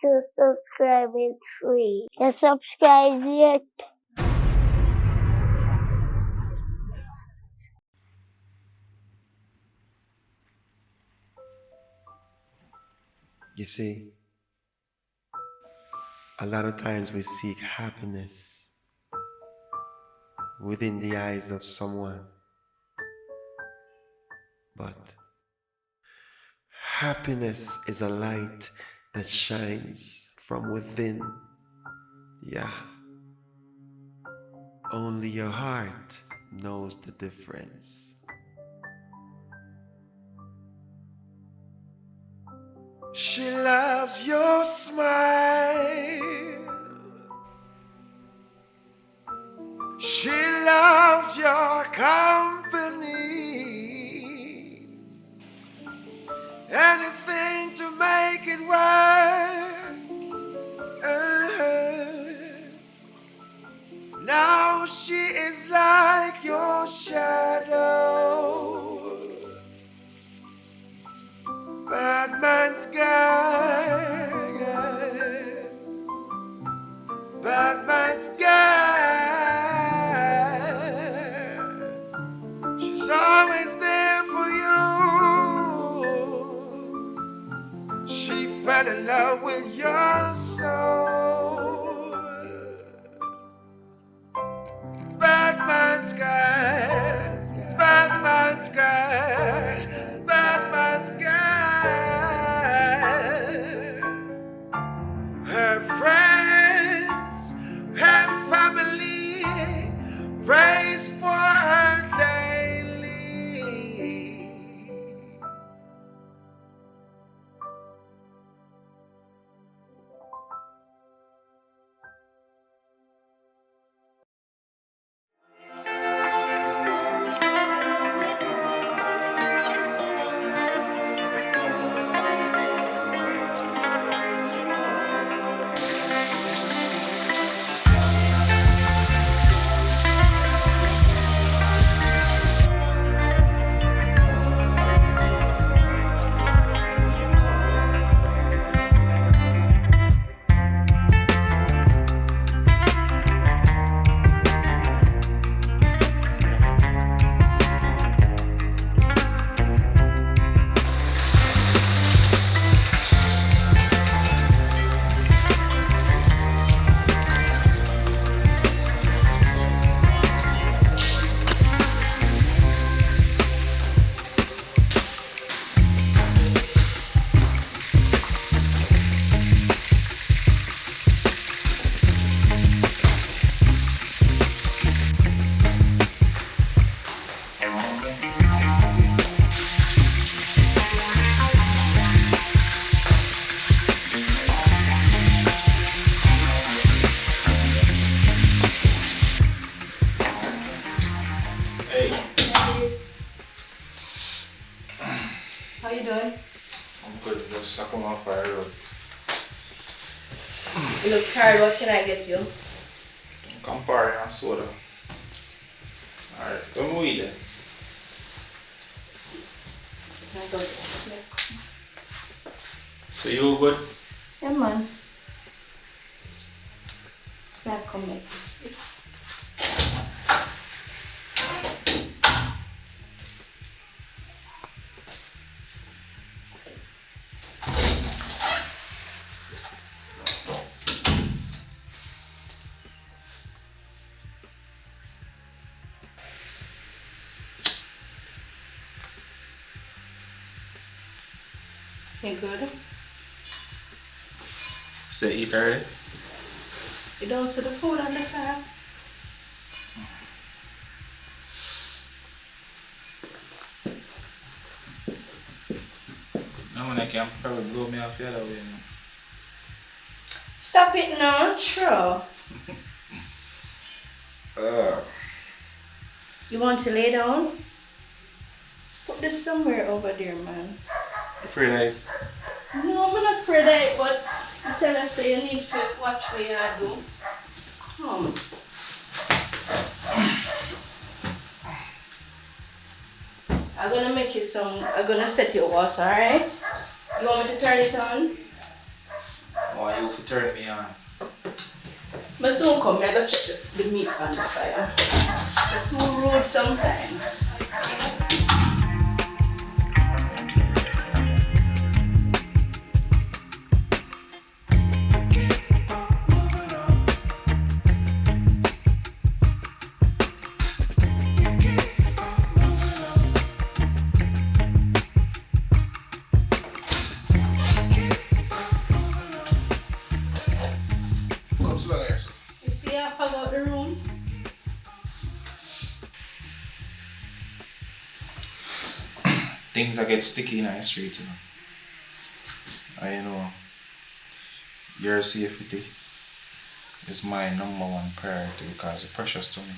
to subscribe. It's free. You subscribe yet? You see, a lot of times we seek happiness within the eyes of someone, but happiness is a light that shines from within. Yeah, only your heart knows the difference. She loves your smile. She loves your company. Anything to make it work. Now she is like your shadow. Badman'S guys, Badman'S guys. She's always there for you. She fell in love with your soul. Badman'S guys, Badman'S guys, Badman'S guys. Her friends, her family prays for her daily. How you doing? I'm good, just stuck on my fire road. You look tired. What can I get you? Campari and soda. Alright, come with it. I go. So you good? Yeah, man. Can I come with? You good? Say eat already? You don't see the food on the car? No man, I can probably blow me off the other way now. Stop it now, true. You want to lay down? Put this somewhere over there, man. Afraid I... No, I'm not afraid of it, but I tell us so you need to watch what you do. Come. I'm gonna make you I'm gonna set your water, alright? You want me to turn it on? Oh turn me on. But soon come, I gotta check the meat on the fire. They're too rude sometimes. Come sit down here, sir. You see how I forgot the room? Things that get sticky in the street, you know. I know your safety is my number one priority because it's precious to me.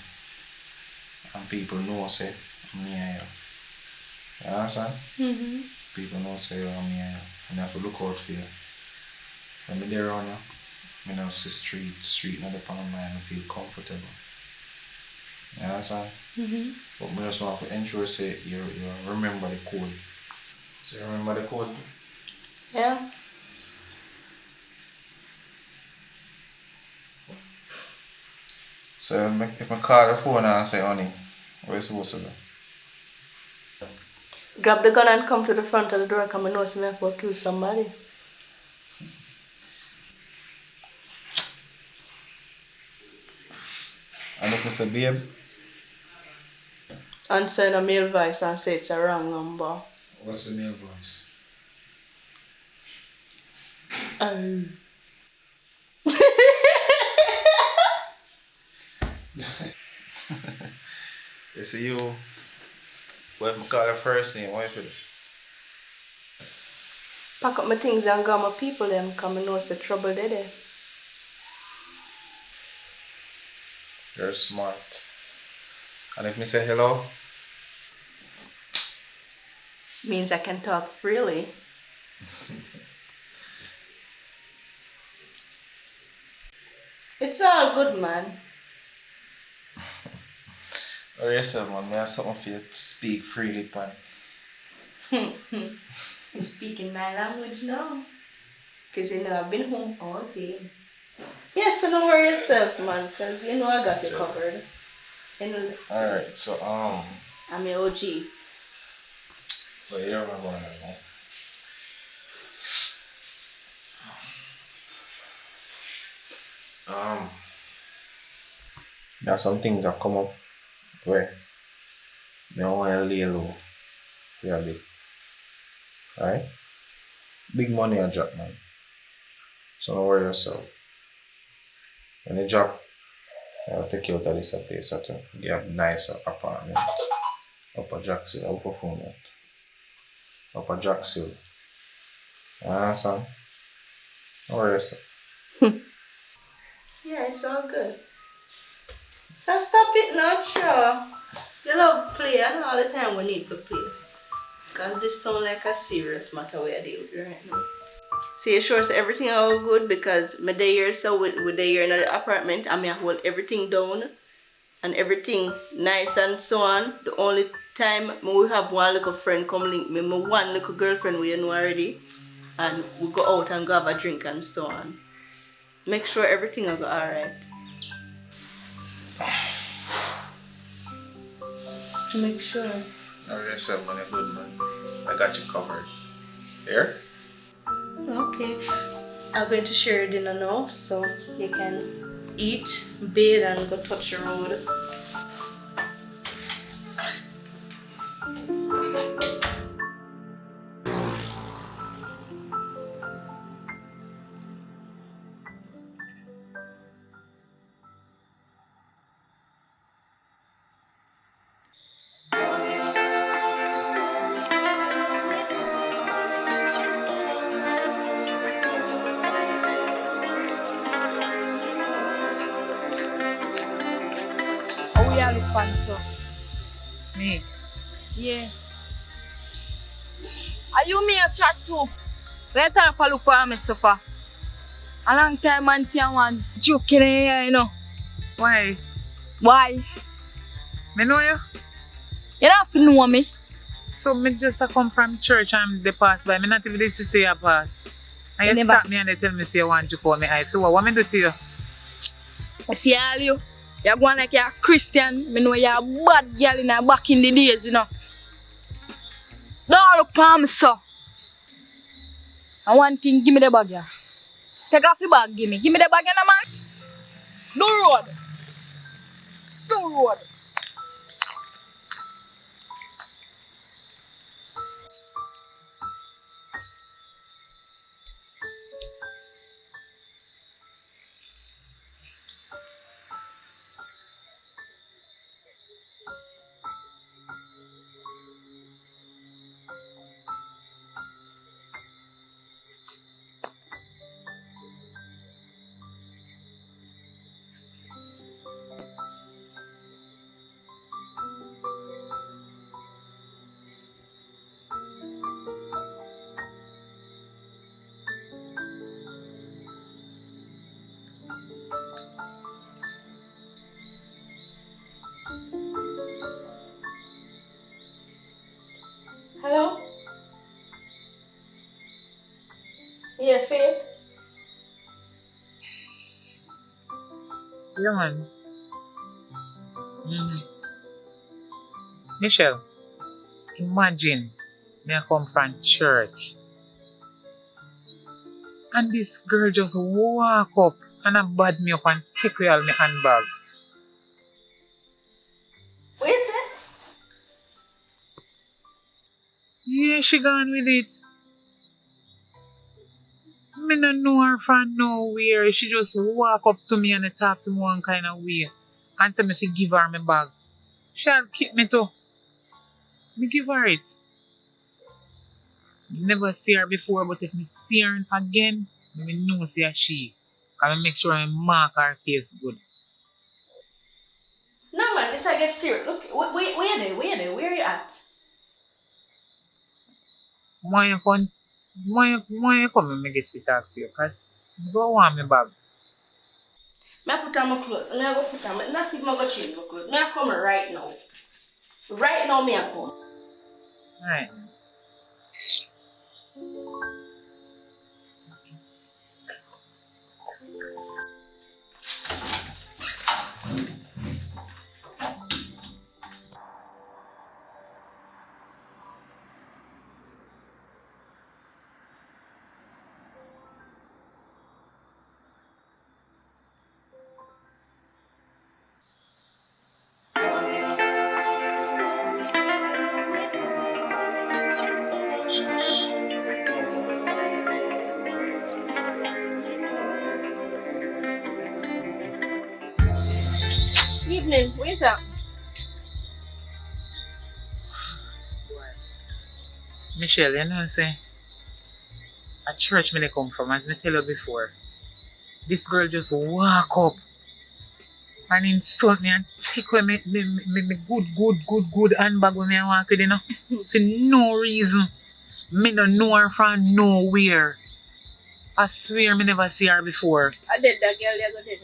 And people know say me and you. You understand? Mm-hmm. People know say I'm me and you. And I have to look out for you. When I'm there around you, I don't see street not upon my mind, I feel comfortable. You understand? Mm-hmm. But I just want to ensure say you remember the code. So you remember the code? Yeah. So if I call the phone and say, honey, where you supposed to go? Grab the gun and come to the front of the door, come and know so I have to kill somebody. And if I say, babe, And send a male voice and say it's a wrong number. what's the male voice? You see you, what if I call the first name, what if it? Pack up my things and go my people them come and know it's the trouble they there. You're smart. And if me say hello, Means I can talk freely. It's all good, man. or yourself, man, I have something for you to speak freely, pan. You speaking my language now. Because you know I've been home all day. Yes, so don't worry yourself, man, because you know I got you covered. You know, Alright, so, I'm your OG. but you remember that, no? There are some things that come up where I don't want to lay low for a bit. Alright? Big money a drop, man. So don't worry yourself. When you drop, I'll take you out of this place to get a nice apartment. Upper Jackson, upper phone. Upper Jackson. You understand? Don't worry yourself. Yeah, it's all good. Now stop it now, sure. You love play, I know all the time we need to play. Because this sound like a serious matter we are dealing with right now. So you sure say everything all good because my day here so with the here in the apartment I may hold everything down and everything nice and so on. The only time we have one little friend come link me, my one little girlfriend we know already, and we go out and go have a drink and so on. Make sure everything will go alright. Make sure. Don't worry yourself, man. You're good, man. I got you covered. Here? Okay. I'm going to share dinner now so you can eat, bathe and go touch the road. How we are look fun, so? Me? Yeah. Are you me a chat too? Where time for look for me so far? A long time man see one joke in here, you know. Why? Why? Me know you? You don't have to know me. So me just a come from church and they pass by. Me not even this to say a pass. And you Never. stop me and they tell me say you want to for me eye. So what me do to you? I see all you. You're going like you're a Christian. Me know you're a bad girl in the back in the days, you know. Don't look for me, so. And one thing, give me the bag, yeah. Take off the bag, give me. Give me the bag, you know, man. Do road. Do road. Hello? Yeah, Faith? Yeah, man. Michelle, imagine me I come from church and this girl just walk up and I bad me up and take away all my handbag. What you say? Yeah, she gone with it. Me no know her from nowhere. She just walk up to me and talk to me one kind of way. And tell me to give her my bag. She'll kick me too. Me give her it. Never see her before, but if me see her again, me know see she. And me make sure I mark her face good. No, man, this I get serious. Look, where you at? Why you come and me get to talk to you? Cause you don't want me bag. Me I put on my clothes. Me I go put on my, not even go change my clothes. Me I come right now. Right now, me I come. Alright. Evening, where's that? Michelle, you know say at church me they come from, as me tell you before. This girl just walk up and insult me and take away me good handbag when me I walk with, you know. For no reason. Me no know her from nowhere. I swear me never see her before. I did that girl there go dead.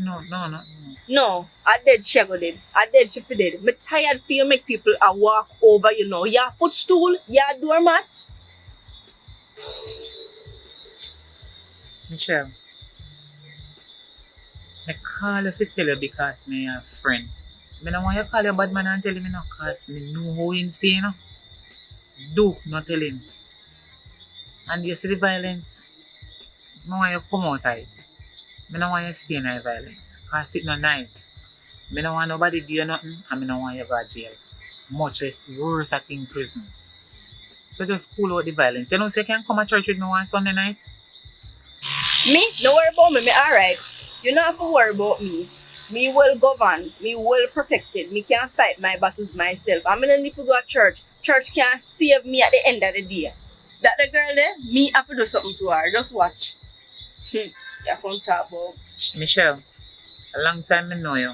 No. No, I did she go dead. I did she dead. Me tired for you make people a walk over, you know. Yeah, footstool, yeah, doormat. Michelle, I call you to tell you because me a friend. Me no want you call your bad man and tell him me no cause me know how he stay, you know. Do not tell him. And you see the violence, me want you come out of it. Me no want you stay in the violence. Cause it no nice. Me no want nobody do you nothing and me no want you go to jail. Much less worse at in prison. So just cool out the violence. You know say you can come to church with me on Sunday night? Me? Don't worry about me, me alright. You don't have to worry about me. Me well governed, me well protected. Me can fight my battles myself. I'm gonna need to go to church. Church can't save me at the end of the day. That the girl there, me have to do something to her. Just watch. You from talk about. Michelle, a long time me know you.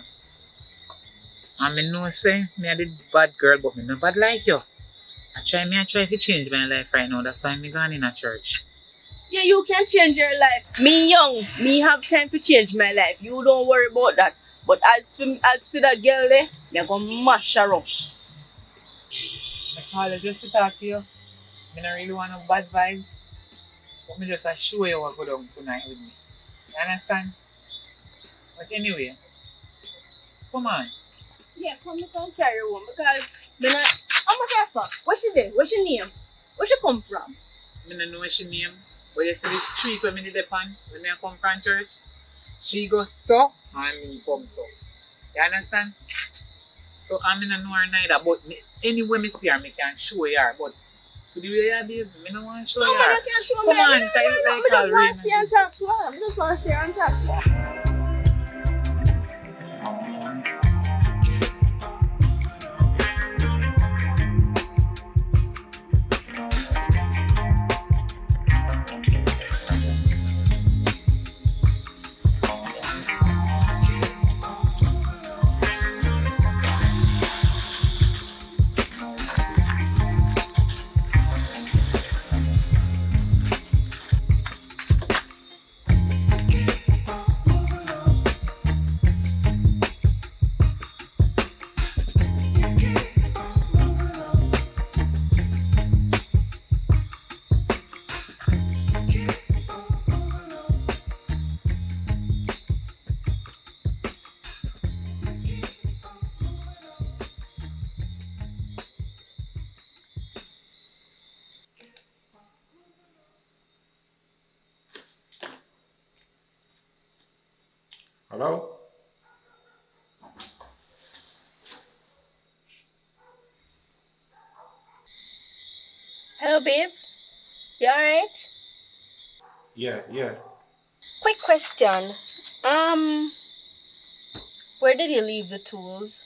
And me know say me a the bad girl, but me no bad like you. I try to change my life right now. That's why me gone in a church. Yeah, you can change your life. Me young, me have time to change my life. You don't worry about that. But as for that girl there, me gonna mash her up. I call you just to talk to you. Me not really want no bad vibes. But me just show you what go down tonight with me. You understand? But anyway, come on. Yeah, come me come carry home because me not. How much I fuck? What's she there? What's your name? Where she come from? Me no know what she name. But you see the street where me did upon when me come from church? She go so and me come so. You understand? So I mean, no know her neither, but me, anyway me see her, me can show her. But to the way I babe, me no want to show No, her. man, you can't show Come me. on, Me tie it like just a want rain. to see and talk to her. I just want to see her and talk to her. Hello? Hello, babe. You alright? Yeah. Quick question. Where did you leave the tools?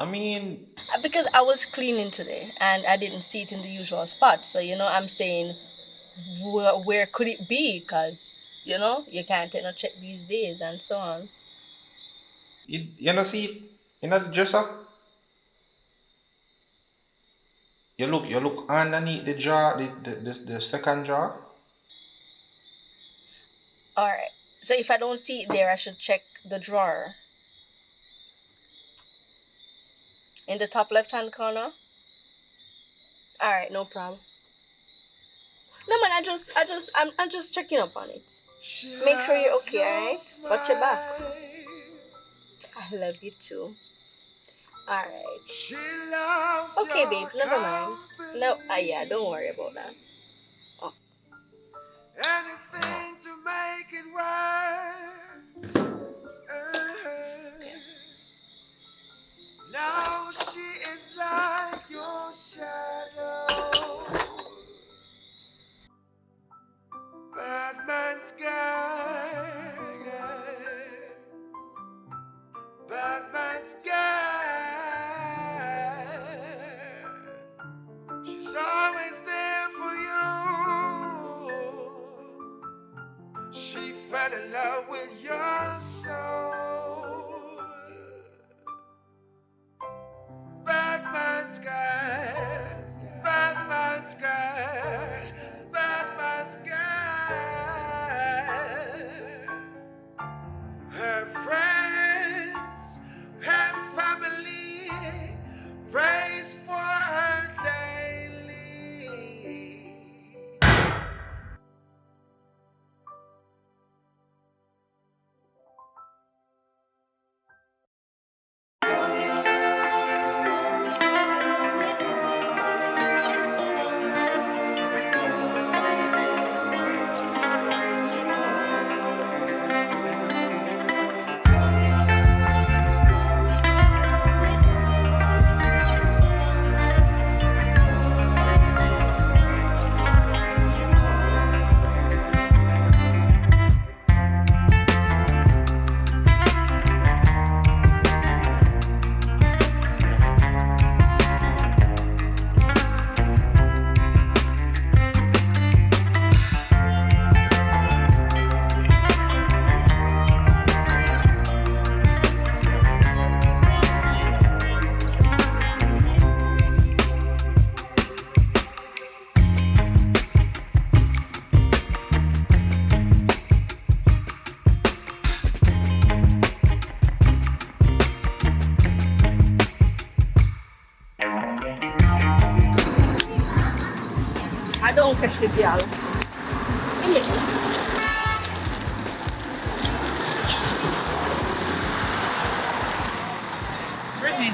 I mean, Because I was cleaning today and I didn't see it in the usual spot. So, I'm saying, where could it be? Because, you can't take no check these days and so on. you know see, you know the dresser? You look underneath the drawer, the second drawer. Alright. So if I don't see it there, I should check the drawer. In the top left hand corner? Alright, no problem. No man, I'm just checking up on it. Make sure you're okay, alright? Watch your back. I love you too. Alright. Okay, babe, never mind. No, yeah, don't worry about that. Oh. Anything to make it work. Now she is like your shadow. Badman's guys. Badman's guy. She's always there for you. She fell in love with your soul. Badman's guy. Badman's guy. Badman's guy. Her friends, her family prays for her daily. especially girl. Brittany,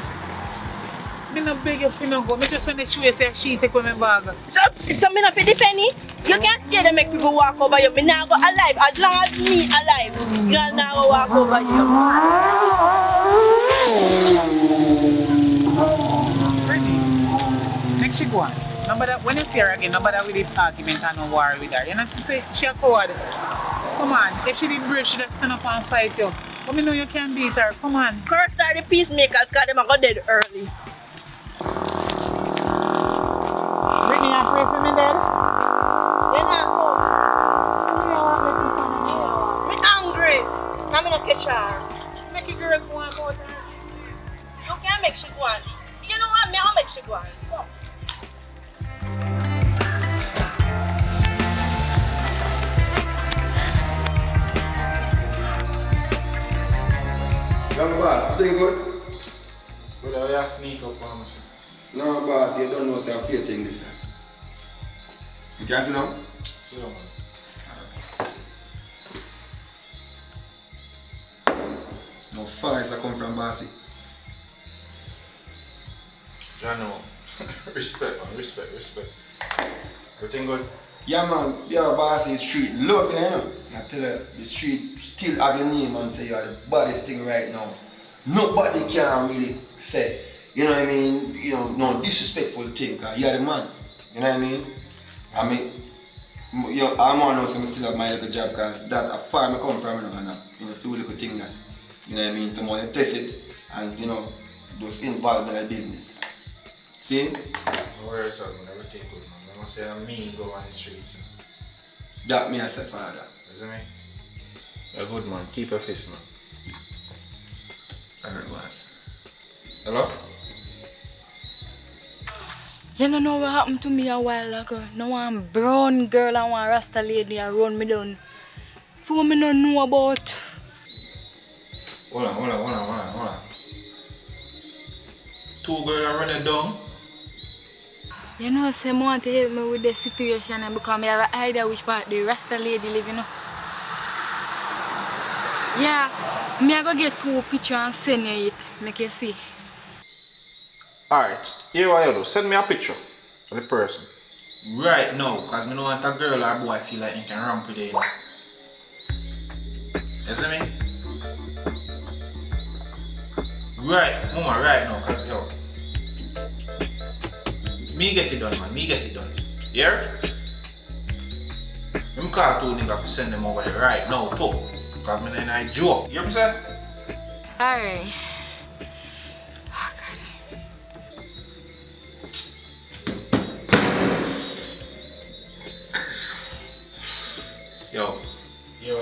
me no beg you for no go. Me just want to show you say she take with my bag. So me not for defend it. You can't stay there make people walk over you. Me now go alive. As long as me alive, you now go walk over you. Brittany, make she go on. Number that when you see her again, number that with the argument and no war with her. You know say she a coward. Come on, if she did brave, she just stand up and fight you. But me know you can beat her. Come on. Curse are the peacemakers because them are go dead early. Brittany, you pray for me, Dad? You know, me angry. I'm gonna catch her. Make your girl go on about her. You can't make she go on. You know what? Me I'll make she go on. Come. Young boss, you doing good? Brother, you sneak up on us. No, boss, you don't know what's a fair thing this. You can sit down? See you, man. No far as I come from, bossy. Jano, respect, man. Respect. Everything good? Yeah, man, you're a bossy street. Love you, you know. I tell you, the street still have your name and say you're the baddest thing right now. Nobody can really say, you know what I mean, no disrespectful thing, because you're the man. You know what I mean? I mean, I'm want to know some still have my little job, because that far I come from, and a few little thing that, you know what I mean, someone test it and, just involved in the business. See? Don't worry yourself, man. Everything good, man. I'm gonna say I'm me go on the streets. That me as a father. Is it me? You're good, man. Keep your fist, man. Alright, boss. Hello? You don't know what happened to me a while ago. Now one brown girl and one rasta lady a run me down. For me don't know about. Hold on. Two girls are running down. You know, say I want to help me with the situation and because I have an idea which part the rasta lady live, you know. Yeah, me I go get 2 pictures and send you it, make you see. Alright, here what you do. Send me a picture of the person. Right now, because I don't want a girl or boy feel like they can ramp with it. You see me? Right, mama, right now, because yo. Me get it done, man. Me get it done. Here? I'm call 2 niggas to send them over there right now, too. Because I'm in a joke. You hear me say? Alright. Oh, God. Yo. Yo.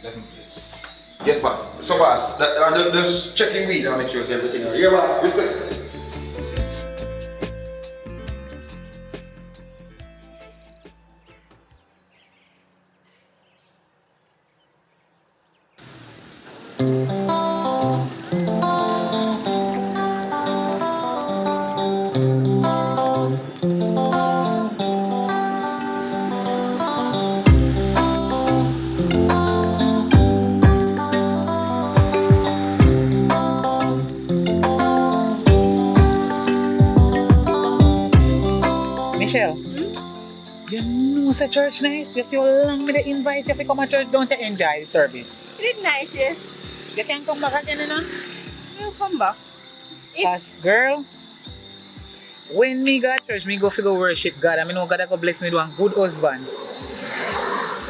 Let me please. Yes, boss. So, boss, just checking weed and make sure everything alright. Yeah, boss. Respect. Michelle, you know the church nice. You see how long me they invite you to come to church down to enjoy the service. It is nice, yes. You can come back again, you know? You come back. Cause girl, when me go to church, me go to go worship God. I mean, know God go bless me with one good husband. You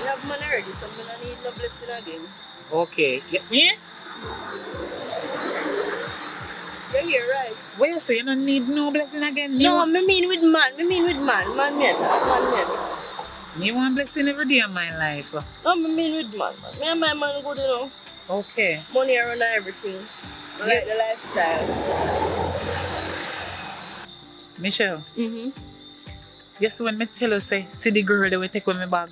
have money already, so I don't need no blessing again. Okay, get me? You're here, right? What you say? You don't need no blessing again? No, I mean with man. Man me attack. Me want blessing every day of my life. No, I mean with man. Me and my man good, you know. Okay. Money around everything. I like the lifestyle. Michelle, Mm-hmm. yes, when me tell you, say, see the girl that will take with me bag.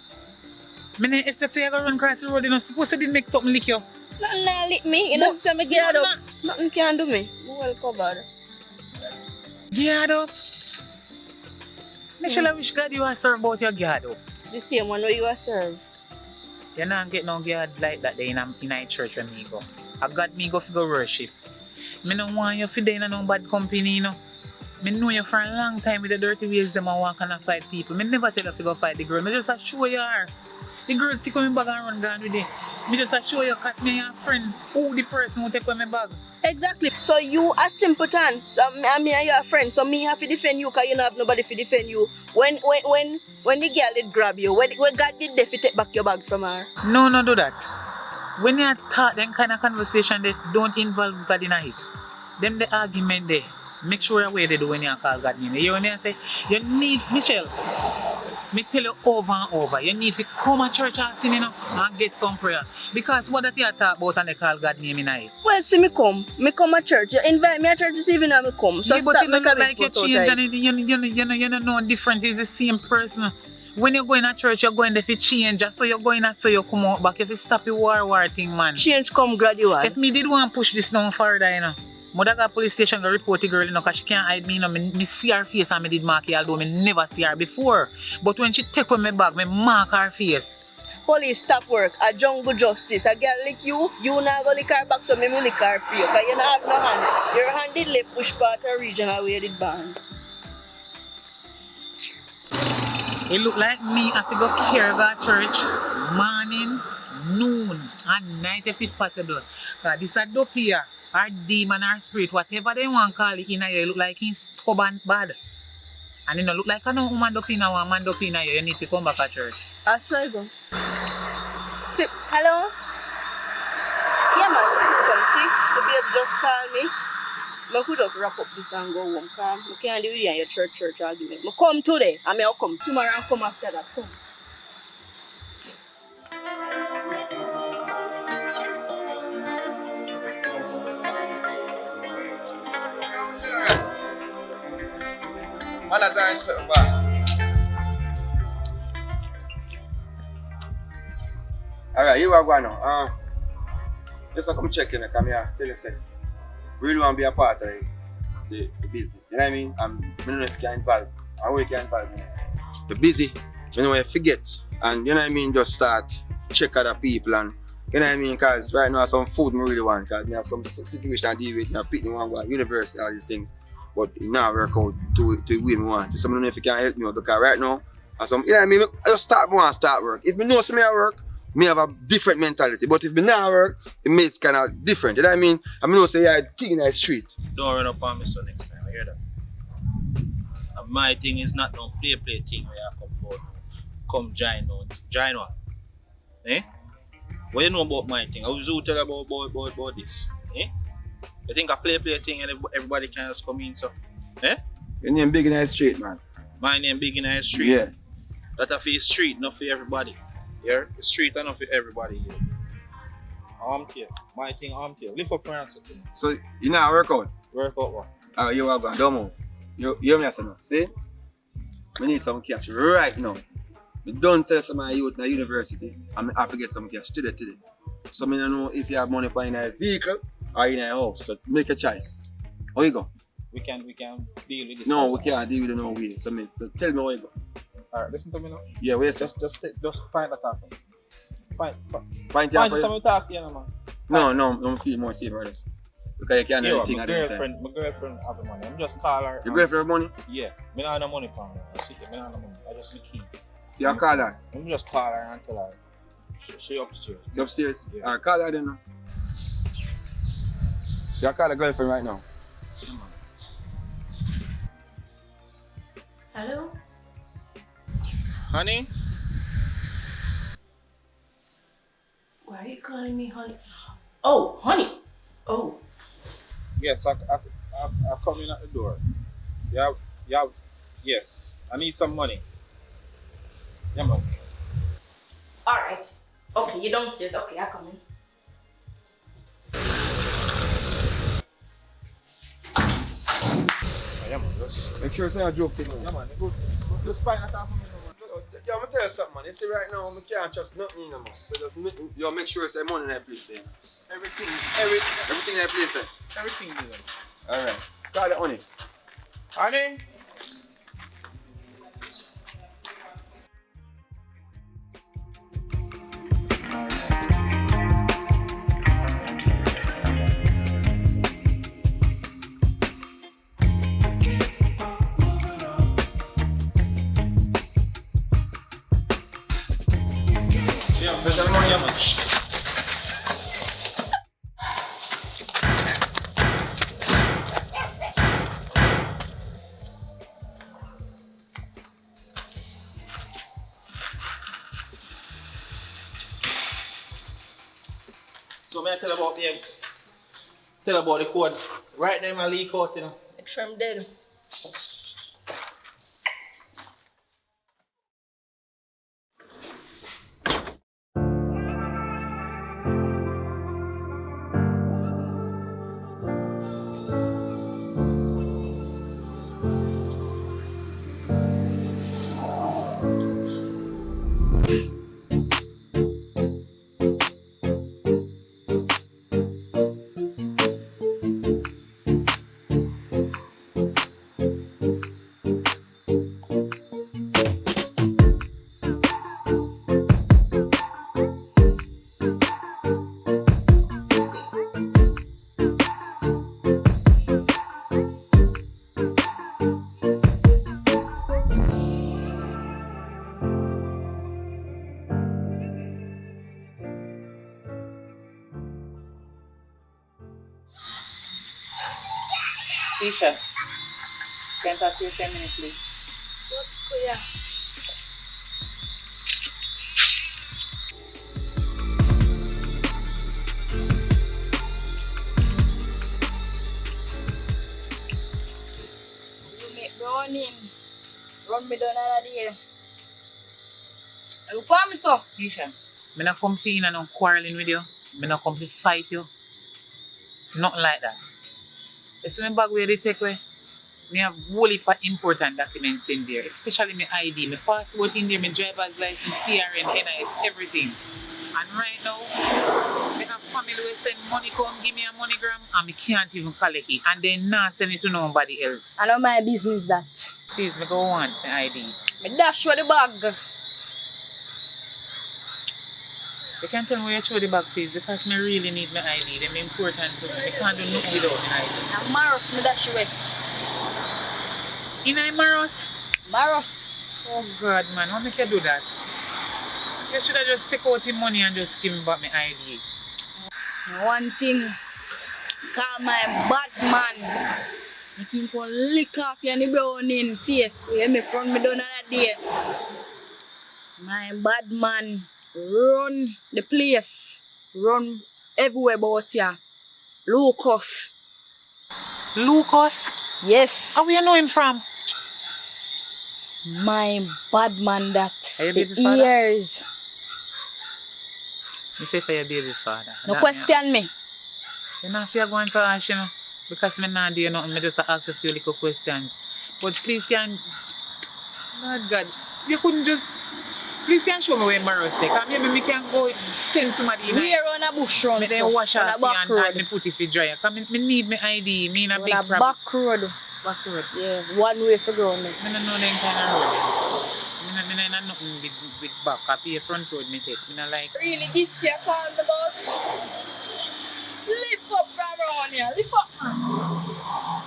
Me not expect say I go run across the road, you know, suppose I didn't make something lick you. Nothing not lick me. You know, so me get up. Nothing can do me. I'm well covered. Geared up. Michelle, I wish God you are serve about your God. Oh. The same one where you are served. You know, get no God like that day in a church when me go. I got me go for go worship. Me no want you to be in no bad company, you know. Me know you for a long time with the dirty ways them and walk and fight people. Me never tell you to go fight the girl. Me just show you her. The girl take my bag and run gone with it. Me just show you cause me and friend who the person who take my bag. Exactly. So you a simpleton. So me and you are friends. So me have to defend you because you don't have nobody to defend you. When the girl did grab you, when God did they take back your bag from her? No, no do that. When you talk them kind of conversation that don't involve God in it. Them the argument there. Make sure you're where they do when you call God name. You hear me? I say, you need, Michelle, me tell you over and over, you need to come to church often, you know, and get some prayer. Because what that you talk about and they call God name in it. Well, see me come at church. You invite me at church this evening and me come. So Yeah, but stop it don't making look like you big fuss out change of it. and you know different is the same person. When you go in a church, you're going there to change, just so you're going and so you come out back. If you stop the war thing, man. Change come gradual. If me did want to push this down further, you know, mother got police station to report the girl, you know, because she can't hide me, you know, me see her face and me did mark her, although me never see her before. But when she take on my bag, me mark her face. Police stop work. A jungle justice. A girl lick you not gonna lick her back, so me will lick her for you. Because you don't have no hand. Your hand did lip push part of regional where it banned. It look like me have to go care go church morning, noon, and night if it's possible. Because this a dope here, or demon or spirit, whatever they want to call it in here, it look like he's stubborn bad. And it don't look like a no woman dope in here, one man dope in here, you need to come back to church. I swear go. See, hello? Yeah man, come see. So babe just call me. I could just wrap up this and go home. Because I can't do it in your church argument. I come today and I'll come tomorrow and come after that. Come. Manners and respect, my boss. Alright, you are going now. Just come check in, come here, tell you, say, really want to be a part of the business. You know what I mean? I don't know if you can involve. I know you can involve me. You're busy, you know, you forget. And you know what I mean? Just start check other people and you know what I mean? Because right now some food I really want because I have some situation I deal with. Now pick me one go to university, all these things. But it now work out to the way I want. So I don't know if you can help me out because right now, you know what I mean? I just start work. If I know some I work, me have a different mentality. But if me not work, it makes kind of different. You know what I mean? I mean, say you're king in the street. Don't run up on me so next time, I hear that. And my thing is not no play thing where I come about. Come join what? Eh? What you know about my thing? I was you tell about this. Eh? You think a play thing and everybody can just come in so? Eh? Your name big in the street, man. My name big in the street. Yeah. That for the street, not for everybody. Yeah? The street and not for everybody here. Arm here. My thing arm here. Lift up your hands. So you know work out? Work out what? Oh, you are going, don't move. You hear me now? See? We need some cash right now. I don't tell some of my youth in the university and I have to get some cash today. So I don't know if you have money for in a vehicle or in a house. So make a choice. How you go? We can deal with this. No, we can't deal with it no way. So tell me how you go. Alright, listen to me now. Yeah, wait, Just find that happen. Find Find something talk here, man. No, feel more safe for this. Because you can't do anything at the time. My girlfriend have the money. I'm just call her. Your girlfriend have money? Yeah. Me not have no money for me. I see me not have no money. I just be key. So you call her? I'm just call her and tell her. She upstairs. You upstairs? Yeah. Alright, call her then now. So you call her girlfriend right now? Yeah, man. Hello? Honey? Why are you calling me honey? Oh, honey. Oh. Yes, I come in at the door. Yes. I need some money. Yeah, man. Alright. Okay, you don't just okay, I come in. Yeah, man. Just. Make sure you say a joke thing. Yeah, man. Just find that out for me, man. Yeah, I'm gonna tell you something, man. You see, right now, I can't trust nothing in them, man. So just you make sure you say money in that place there. Everything Everything in that place there. Everything you know. Alright. Call the honey. Honey? Yeah, social media much. So may I tell about names? Tell about the code. Right now I leak out, you know. Make sure I'm dead. Tisha, can I talk to you 10 minutes, please? Yeah. You make me run me down another day. Look for me, so. Tisha, I'm not come see you and no quarreling with you. I'm not come to fight you. Nothing like that. You see my bag where they take away? I have whole heap of important documents in there, especially my ID, my passport in there, my driver's license, TRN, NIS, everything. And right now, I have family who send money come give me a MoneyGram and I can't even collect it. And then not send it to nobody else. I know my business that. Please, me go want my ID. Me dash with the bag. You can tell me where you throw the bag, please, because I really need my ID. They're important to me. I can't do nothing without my ID. And Maros, me dash away. In Maros? Maros. Oh God, man, how make you do that? You should have just take out the money and just give me back my ID. One thing, call my bad man. I think I'll lick off your brown in face. You make run me down another day. My bad man run the place. Run everywhere about here. Lucas. Lucas? Yes. How do you know him from? My bad man that Are you for baby father? years. You say for your baby father. No That question me. You know if you're going to ask, you know, because I'm not doing nothing, I just ask a few little questions. But please can, Lord God, you couldn't just, please can show me where Maros take. Maybe we can go send somebody in. We are on a bush run, Me then so, wash on a off back and road. me put it for dry. Because me need my ID, me in a On big a problem. back road. Back road. Yeah, one way for going. I don't know them kind of road. I don't know nothing with back. I pay front road me take. I don't like. Really, this year called about lift up from around here. Lift up, man.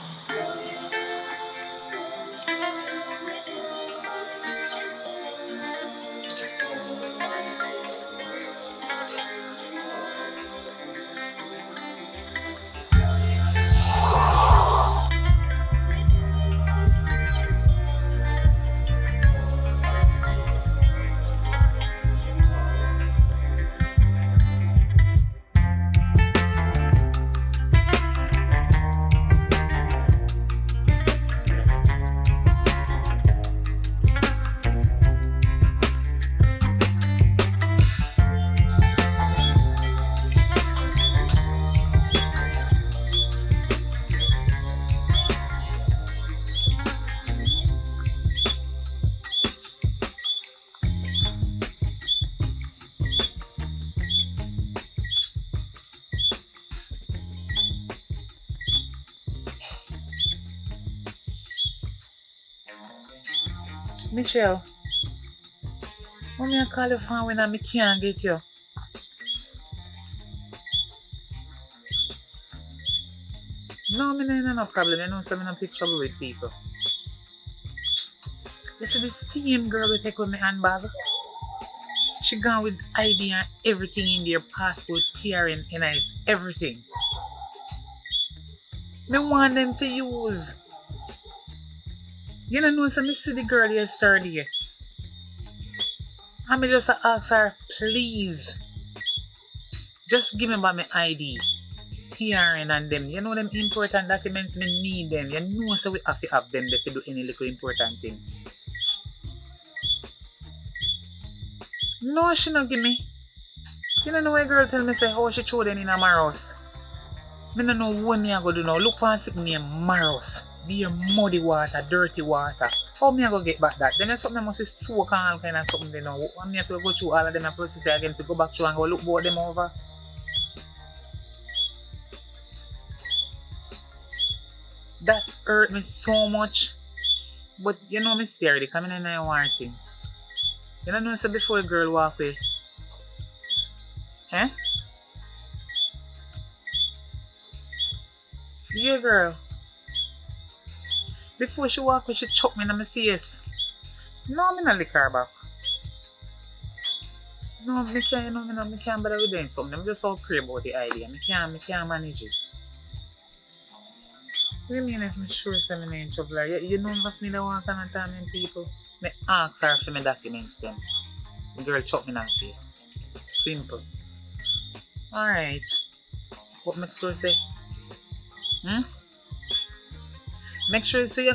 Michelle, when I call you from when I can't get you? No, I mean, no problem. I know some in a big trouble with people. You see the same girl we take with my handbag? She gone with ID and everything in their passport, TRN, NIS, everything. Me want them to use. You know, so me see the girl yesterday. And me just ask her, please, just give me back my ID, TRN and them. You know them important documents, me need them. You know so we have to have them to do any little important thing. No, she not give me. You don't know why girl tell me say how she throw them in a Maros. Me don't know what me I go do now. Look for something named Maros. Be muddy water, dirty water. How me I go get back that? Then there's something I must soak and all kind of something they know. What me have to go through all of them and process it again to go back through and go look both them over. That hurt me so much. But you know me scared because I don't know warranty. You don't know so before a girl walk away. Eh? Yeah, girl. Before she walk away, she choke me in my face. No, me not lick her back. No, me can't, you know, me can't bother with doing something. I'm just so crazy about the idea. Me can't manage it. What do you mean if I'm sure I'm in trouble? You know if me don't want to torment people? Me ask her for my documents then. The girl choke me in her face. Simple. Alright. What make sure say? Make sure you see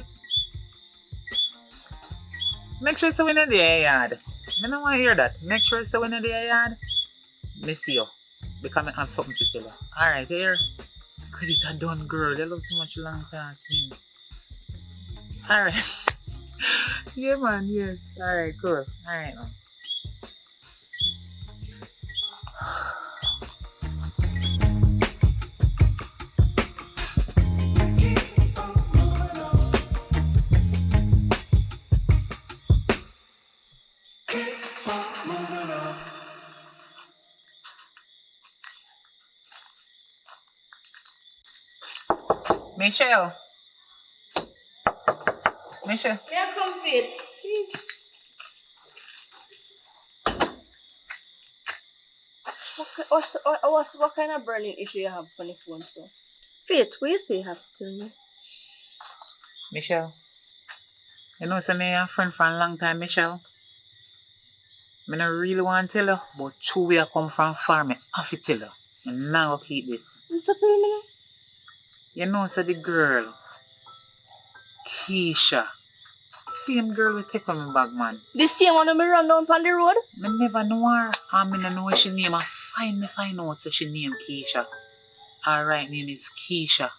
Make sure you see when you're there, yard. I don't want to hear that. Make sure you see when you're there, yard. Me see you. Because I have something to tell you. Alright, here. Credit are done, girl. They look too much long talking. Alright. Yeah, man, yes. Alright, cool. Alright, man. Michelle. Michelle. Yeah, come fit. What kind of burning issue you have on the phone, so? Faith, what you say you have to tell me? Michelle. You know, say me a friend for a long time, Michelle. I don't really want to tell you, but two way I come from far, I have to tell you. I'm not going to keep this. What's up, tell me now? You know, say the girl, Keisha. Same girl we take on me bag, man. The same one that me run down on the road? I never know her. I don't know what she name. I find out that she name Keisha. Her right name is Keisha.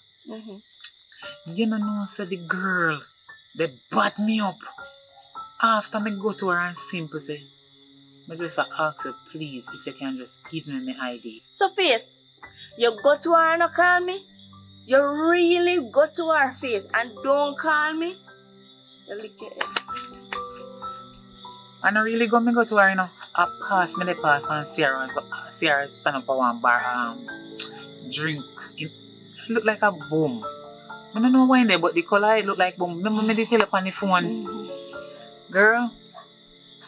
You know, say the girl, they bat me up. After me go to her and simple say, I just ask her, please, if you can just give me my ID. So, Faith, you go to her and not call me? You really go to her, Faith, and don't call me? You lick your head. I don't really go to her, you know. I pass and see her stand up at one bar, drink. It look like a boom. I don't know why in there, but the color it look like boom. Remember me tell you on the phone. Girl,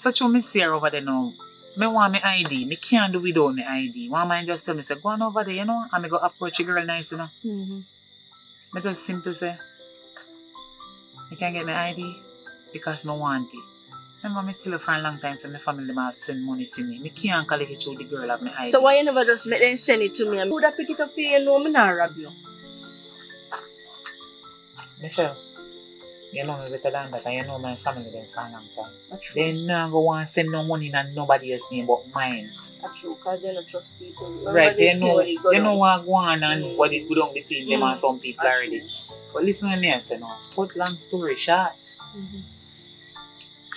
such a me see her over there now. Me want my ID. Me can't do without my ID. One man just tell me, say, go on over there, you know, and me go approach a girl nice, you know. Me just simple say, I can't get my ID because me want it. Remember me tell you for a long time, so my family might send money to me. Me can't collect it through the girl of my ID. So why you never just make them send it to me? I would have pick it up for you, know me not rob you. Michelle, you know me better than that, and you know my family them for a long time. They not go want to send no money in nobody else's name but mine. That's true, because they don't trust people. Right, they know what go on and what is good on between them and some people already. But listen to me and say no, put long story short.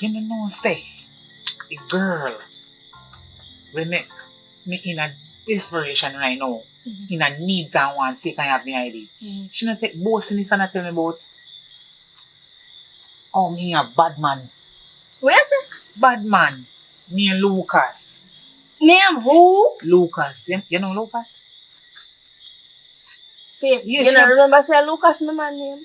You know say, the girl will make me in a desperation right now. In a needs and wants to have my ID. She not take both in this and tell me about oh me a bad man. Where is it? Bad man. Me and Lucas. Name who? Lucas. You know Lucas? Faith, Yes, you don't remember say Lucas my man name?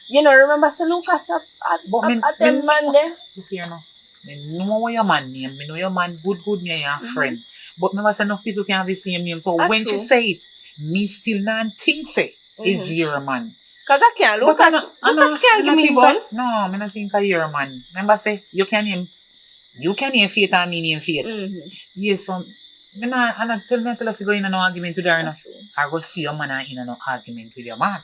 You don't remember say Lucas at them man there? Look here now. Me know what your man name. Me know your man good me and your friend. But me was enough people can have the same name. So That's when true. she say it, me still not think say is your man. Cause I can't. But Lucas can't give me one. No, me not think of your man. Remember say you can name Faith and me name Faith. Yes, so I'm not tell me if you go in no argument with her enough. I go see your man and in no argument with your man.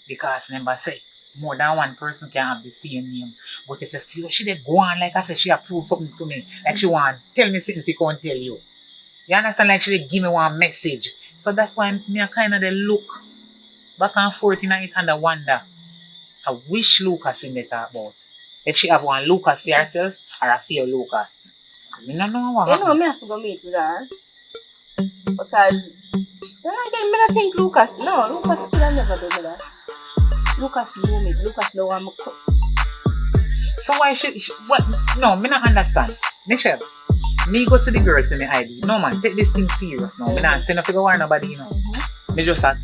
Because remember say more than one person can have the same name. But if you see her, she dey go on like I said, she approve something to me. Like she want tell me something she can't tell you. You understand? Like she dey give me one message. So that's why me I kind of dey look back and forth in it and I wonder. I wish Lucas in the talk about. If she have one Lucas for herself or a fear Lucas. I don't know what You know, happened. me have to go meet with her. Because then again, me not think Lucas. No, Lucas could have never done that. Lucas knew me. Lucas know I'm a cook. So why what? No, me not understand. Michelle, me go to the girls in the ID. No man, take this thing serious now. Me not say nothing to worry nobody, you know. Me just a,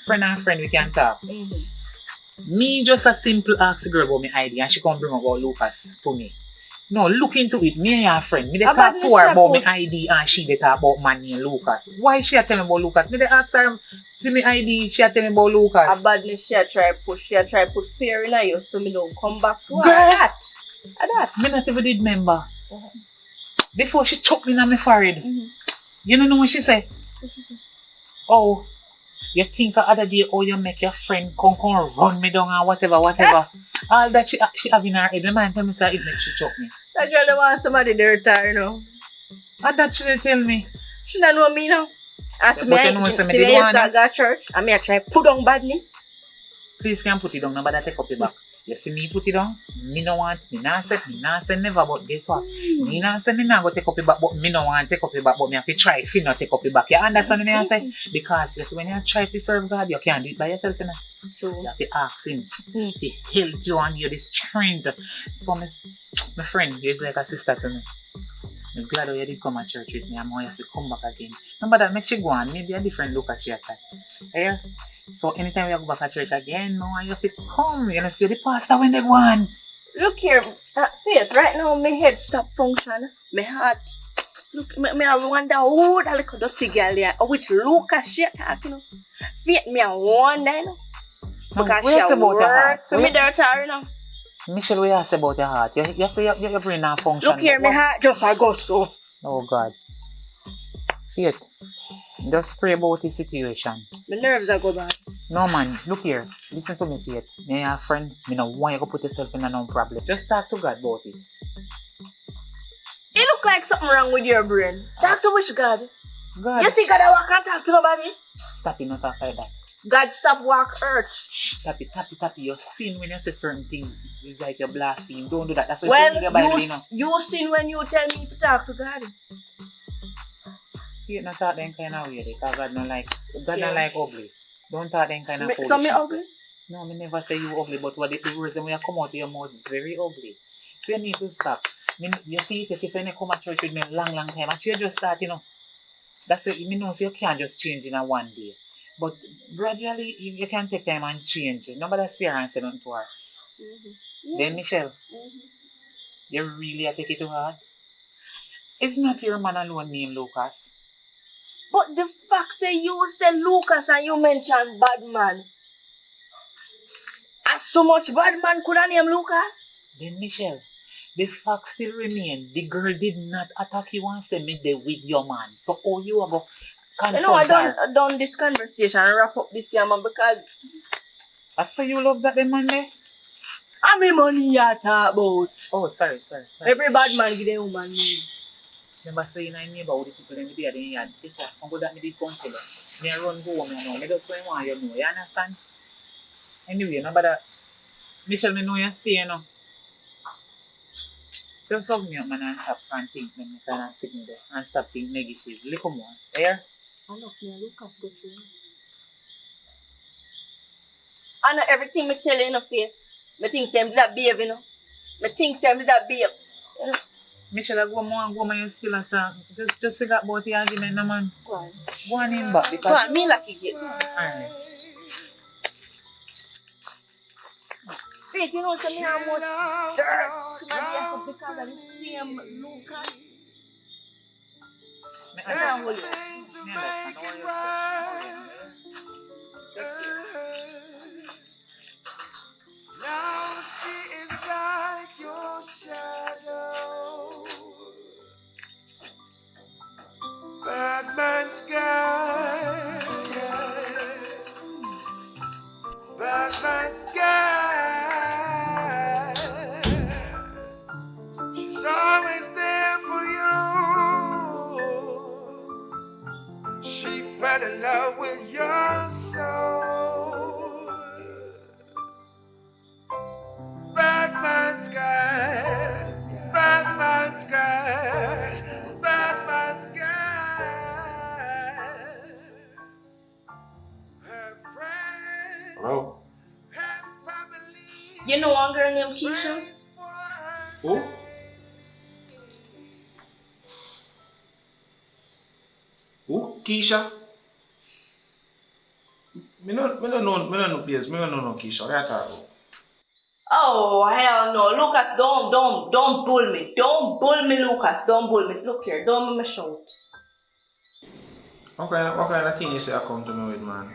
friend and friend we can talk. Me just a simple ask the girl about my ID and she come bring about Lucas to me. No, look into it. Me and your friend. Me they talk to her about my ID and she they talk about man named Lucas. Why she a tell me about Lucas? Me they ask her see my ID, she a tell me about Lucas. A badness she a try put fear in her ears so me don't come back to her. Girl, That. Me not even did remember. Before she choked me on my forehead. You know what she say? Oh, you think the other day how you make your friend come run me down and whatever. All that she have in her head. My man tell me say it makes she choke me. That girl don't want somebody to retire, you know. And that she didn't tell me. She don't know me now. As me, But you know, some did one. I go to church, I may try put on badness. Please can put it down, nobody take up your back. You see me put it down, me no want, me not say never, but guess what? Me not say me not go take up your back, but me no want take up your back, but me have to try if you not take up your back. You understand what I say? Because yes, when you try to serve God, you can't do it by yourself, you know? You have to ask Him to help you and give you the strength. So my friend, you're like a sister to me. I'm glad you did come to church with me. I'm going to have to come back again. Remember that makes you go on. Maybe a different look at you at that. Yeah? So anytime we go back to church again, no, you have to come. You know, see the pastor when they go on. Look here, Faith, right now my head stop function. My heart. Look, me I wonder who that little dirty girl there. Which Lucas she talking of. Faith, me I wonder, you know. Because she a work for me there, you know. Michelle, what you say about your heart? You say your brain not function. Look here, my heart just a go so. Oh God. Faith, just pray about the situation. My nerves are go bad. No man, look here. Listen to me, Faith. Me and your friend, me no want you to put yourself in a no problem. Just talk to God about it. It look like something wrong with your brain. Talk to which God? God. You see God I walk and talk to nobody? Stop it, not talk like that. God stop walk earth. Tap it. You sin when you say certain things. It's like you're blaspheme. Don't do that. That's why you read the Bible, you know. You sin when you tell me to talk to God. You not talk them kind of way because God don't like ugly. Don't talk them kind of foolish. So me ugly? No, me never say you ugly, but what the words when you come out of your mouth is very ugly. So you need to stop. You see it, if you come to church with me a long time, and you just start, you know. That's it. You know, so you can't just change in a one day. But gradually, you can take time and change. Nobody see her and say nothing to her. Then, Michelle, you really take it to heart? It's not your man alone named Lucas. But the fact that you say Lucas and you mention Badman. As so much Badman could have named Lucas? Then, Michelle, the fact still remain. The girl did not attack you and say me there with your man. So, how you are going to you know, I done this conversation and wrap up this man because I say you love that man there? How many money you talk about? Oh, sorry. Every bad man give them woman money. Remember saying I neighbor with the people in the day in yard. This one, I'm good that me did come to them. Me run home, you know. Me just going on, you know. You understand? Anyway, no bother. Michelle, me know you stay, you know. Just hug me up, man, and stop and think, man. You kind of sit me there and stop thinking negative. Little more. There? I look at good thing. I know everything me tell you in a face. Me think them that behave, you know. Me think them that behave. You know? Michelle, I go more and you still at just figure about the argument, no man. Go on. Go on in back because... Go on, me lucky get. Alright. faith, you know, so me almost dirt somebody else because of the same Lucas. Me can't hold you. Me love, I know what you say. Take care. Now she is like your shadow. Badman's guy. Badman's guy. She's always there for you. She fell in love with your soul. Badman's guy. Badman's guy. Badman's guy. Her friends. Hello? Her family. You know one girl named Keisha? Who? Who? Keisha? Me no know Piers. Me no know Keisha. What are you talking about? Oh hell no, Lucas, don't bull me. Don't bull me, Lucas. Don't bull me. Look here, don't make me shout. What kind of thing you say I come to me with, man?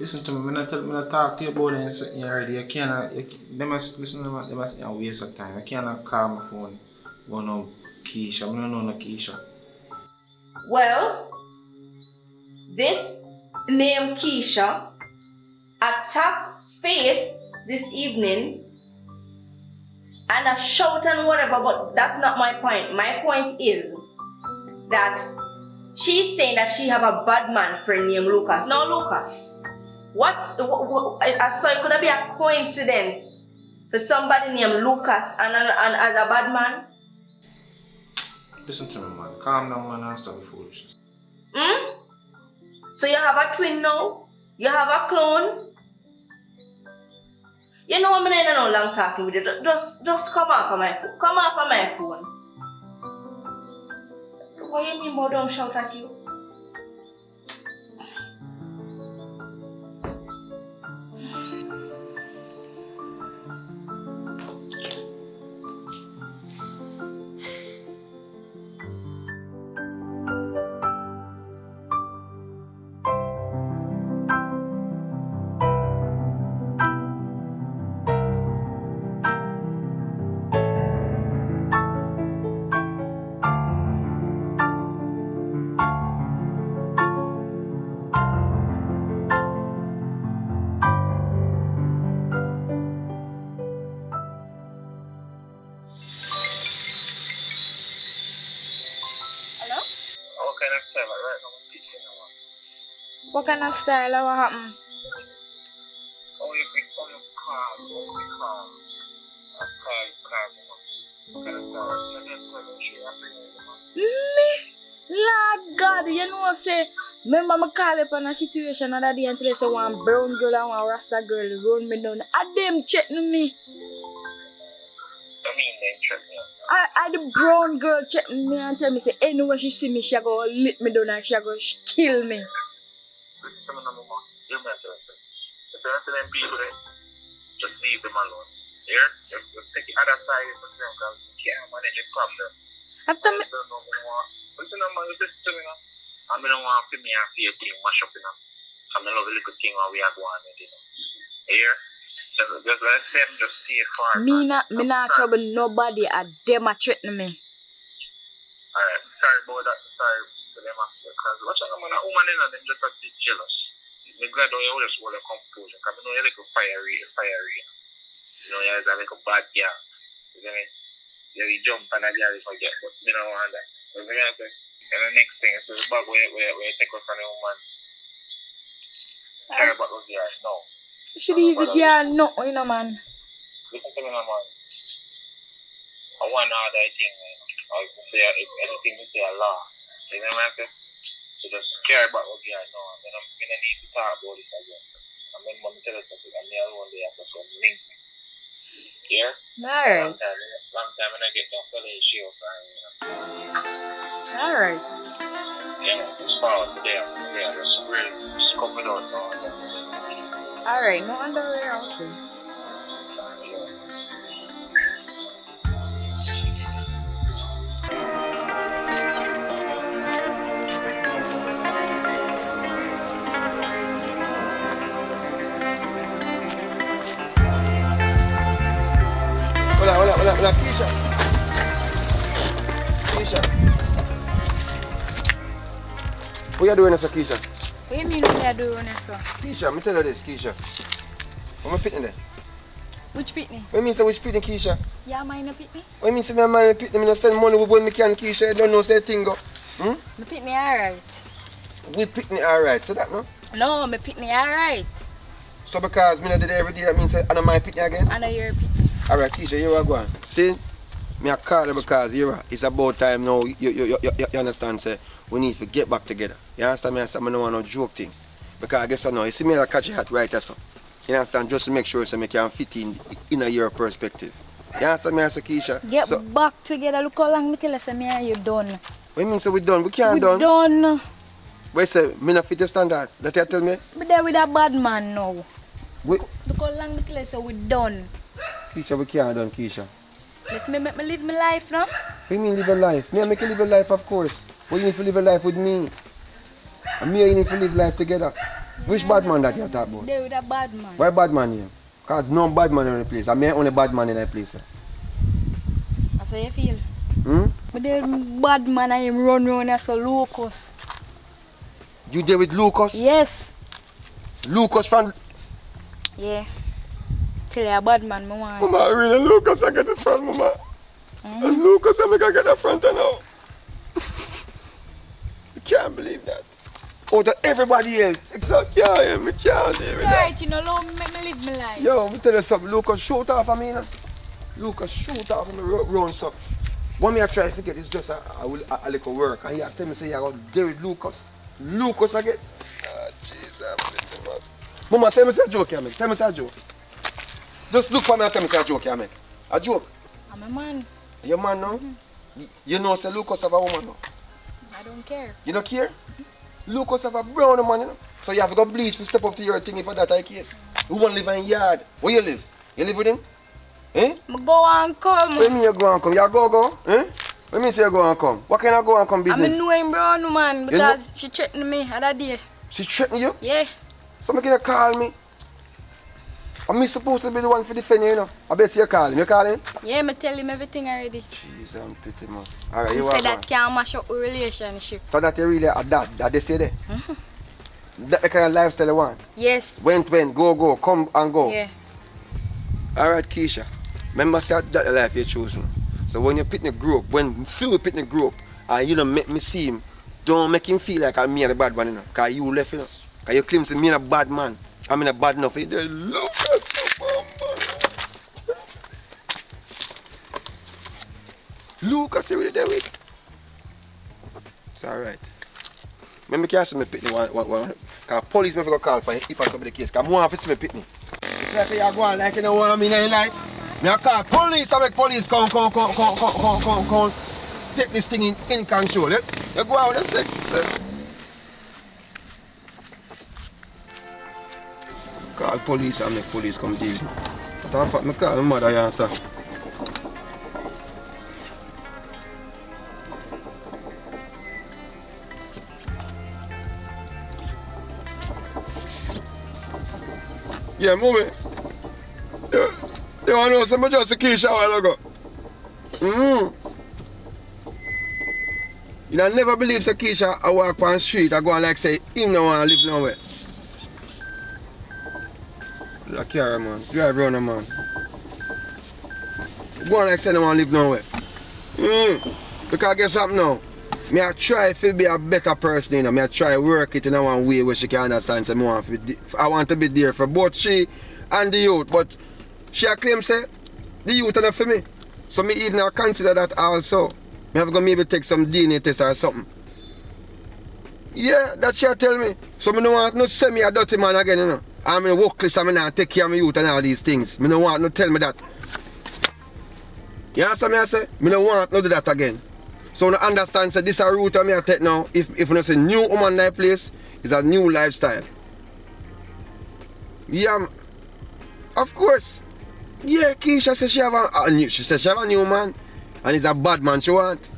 Listen to me, me not talk to you about it sitting here already. They must listen to me, they must waste of time. I cannot call my phone, go no Keisha. I don't know no Keisha. Well, this named Keisha attacked Faith this evening and a shout and whatever, but that's not my point. My point is that she's saying that she have a bad man friend named Lucas. No, Lucas. So it could be a coincidence for somebody named Lucas and as a bad man? Listen to me, man. Calm down, man, and stop the foolishness. So you have a twin now? You have a clone? You know I'm not no long talking with you. Just come off of my phone. Come off of my phone. What do you mean about don't shout at you? Hello? What kind of style right now? What kind of style or what happened? Oh, you calm. I'm calm. What kind of style? Me? Lord God, you know say, remember me call upon a situation other day and tell you say one brown girl and one rasta girl run me down. I them threaten me. I mean, they check me out. I the brown girl threaten me and tell me say anywhere she see me she go lit me down and she go kill me. Listen to me now, mama. You mental. If you're to them people, just leave them alone. Here, just take the other side of them because you can't manage the problem. After me Listen, man, you listen to me now. I don't want to me and see a thing mash up, you know. I love a little thing while we are going with, you know. Here, just let them just see it far. me not trouble nobody and them a threaten me. Alright, sorry about that. Sorry to them after. Because what's a woman in and them just a bit jealous. I'm glad you always hold a composure. Because I know you're like a fiery, you know. You know, you're like a bad girl. You know what I mean? You jump and a girl is forget, but you don't want that. You know what I'm saying? And the next thing is the bag where you take off from the woman. Care about those girls, no. You should leave the girl no, you know man. Listen to me now, man. I want other thing, man. I would say if anything you say a law. You know what I'm saying? So just care about what girl know. And then I'm gonna need to talk about this again. And then when I tell you something, I'm the only one there for some link. Yeah? Alright. Long time when I get down for the issue, you know. Alright. Yeah, it's forward there. Yeah, just really just coming out now. Alright, no underwear, okay. Hola, Keisha. Keisha. What you doing, sir, Keisha? What you mean what you doing, sir? Keisha, me tell you this, Keisha. What am I pitting there? Which pitney? What you mean say which pitney, Keisha? Yeah, mine a pitney? What you mean say me a man pitney, me no send money when me can, Keisha? You don't know say thing go. My pitney alright. We pitney alright, so that no? No, my pitney alright. So because me not did it every day, that means say I don't mind pitney again? I know you're a pitney. Alright, Keisha, you are going. See? Me a call you because it's about time now, you understand, say, we need to get back together. You understand me? I say, I don't want no joke thing. Because I guess I know, you see me like catch your hat right or so. You understand? Just to make sure so me can fit in a your perspective. You understand me? I say, Keisha? Get so, back together. Look how long me tell you, say me and you done. What you mean say we done? We can't We done. done. Wait, say, me not fit the standard. That you tell me? We there with a bad man now. We, Look how long me tell you, say we done. Keisha, we can't done, Keisha. Let me make me live my life now. What you mean live a life? Me I make you live a life, of course. But you need to live a life with me. And me and you need to live life together. Which bad man that you talk about? There with a bad man. Why bad man here? Because no bad man in the place. I'm the only bad man in the place. That's how you feel. Hmm? But there bad man and him run round as a locust. You there with Lucas? Yes. Lucas from... Yeah. Tell you a bad man, me want. Mama, really Lucas I get it from, Mama. And Lucas I make I get it from now. I can't believe that. Oh, that everybody else. Exactly, I am. I can't deal with that. Alright, you know, allow me make me live my life. Yo, let me tell you something. Lucas shoot off of me, now. Lucas shoot off of me, run something. What me I try to forget is just a little work. And he tell me say I got there with Lucas. Lucas I get. Ah, Jesus. Mama, tell me say a joke here, make. Tell me say a joke. Just look for me and tell me say a joke here, make. A joke. I'm a man. Your man now? You know say Lucas have a woman now. I don't care. You don't care? Lucas have a brown man, you know. So you have to go bleach to step up to your thing if that is the case. You want to live in yard. Where you live? You live with him? Eh? I go and come. What do you mean you go and come? You go? Eh? What do you mean say you go and come? What kind of go and come business? I know him brown man because she threatened me other day. She threatened you? Yeah. Somebody can call me. I'm supposed to be the one for defend you, you know. I bet you call him. You call him? Yeah, I tell him everything already. Jeez, I'm pretty much. Alright, He you said are that can't mash up a relationship. So that you really are that they say there? That the kind of lifestyle you want? Yes. When, go, come and go. Yeah. Alright, Keisha. Remember that the life you're choosing. So when you pick the group, when Phil pick the group, and you don't make me see him, don't make him feel like I'm me and the bad man, you know. Because you left, you know. Because you claim to me a bad man. I'm in a bad enough. You look at Lucas, you really there with? It's alright. Maybe can see me pitney one. Because police may go call for if I come to the case. Because I want to see me pitney. It's like you're going like you know what I mean in your life. I call police and make police come. Take this thing in control. You go out with the sexy self. Call police and make police come deal with me. But I thought I call my mother answer. Yeah, mommy. You want to know something just a Keisha a while ago? You know, never believe that Keisha I walk on the street I go and like say him no want to live nowhere. Look here, man. Drive around, man. Go on like say no want to live nowhere. Because guess something now? Me I try to be a better person, you know. Me I try to work it in a one way where she can understand. So I want to be there for both she and the youth. But she claim say the youth are not for me. So me even consider that also. Me have to go maybe take some DNA test or something. Yeah, that she tell me. So me don't want no say me a dirty man again, you know. I'm in workless and I not take care of my youth and all these things. Me don't want no tell me that. You understand me I say? Me don't want no do that again. So you understand say this is a route I take now. If you say new woman in that place, it's a new lifestyle. Yeah, of course. Yeah, Keisha says she says she have a new man. And he's a bad man she want.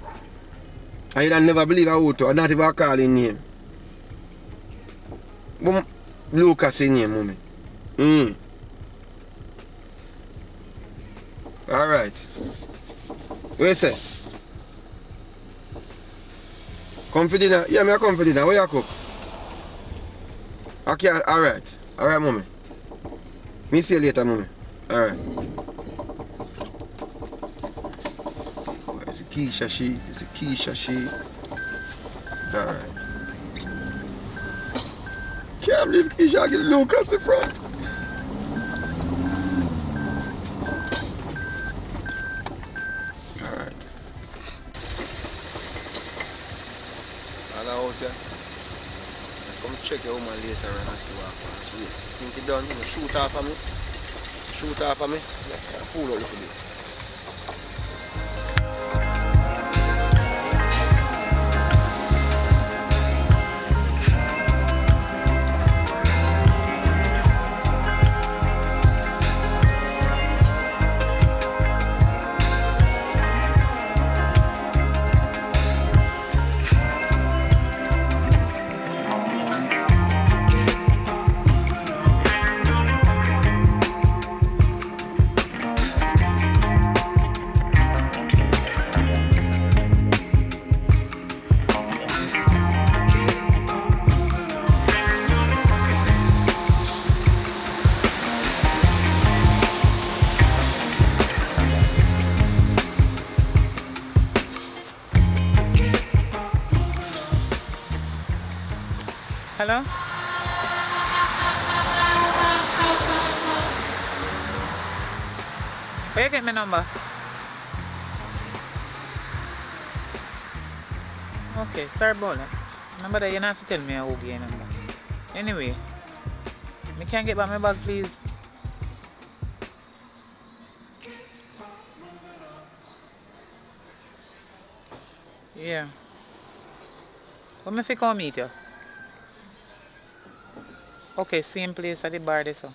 And you don't never believe her out or not even call his name. But Lucas his name, mommy. Alright. What you say? Come for dinner? Yeah, I come for dinner. Where you cook? Okay, alright. Alright, mommy. Me see you later, mommy. Alright. Oh, it's a Keisha she. It's a Keisha she. It's alright. Can't believe Keisha get Lucas in front. Alright. Hello, house, yeah. Come check your woman later and see what happens. Wait. Think you done? You shoot off of me? Shoot off of me? Yeah, pull out a little bit. Hello? Where you get my number? Okay, sorry about that. Number that you don't have to tell me how to get your number. Anyway, me can get back my bag, please. Yeah. When me fi come meet you? Okay, same place at the bar there, so.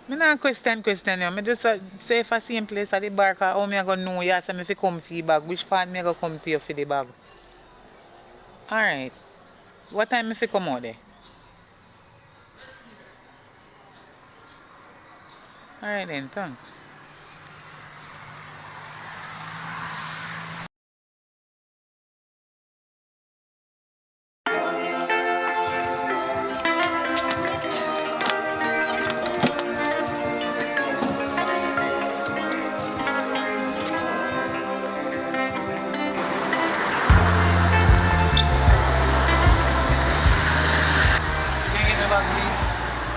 Me not question you. Me just say for same place at the bar, cause how me I go know you say me fi come for your bag. Which part me I go come to you for the bag? Alright. What time me fi come out there? Alright then, thanks. Can you get me bag, please?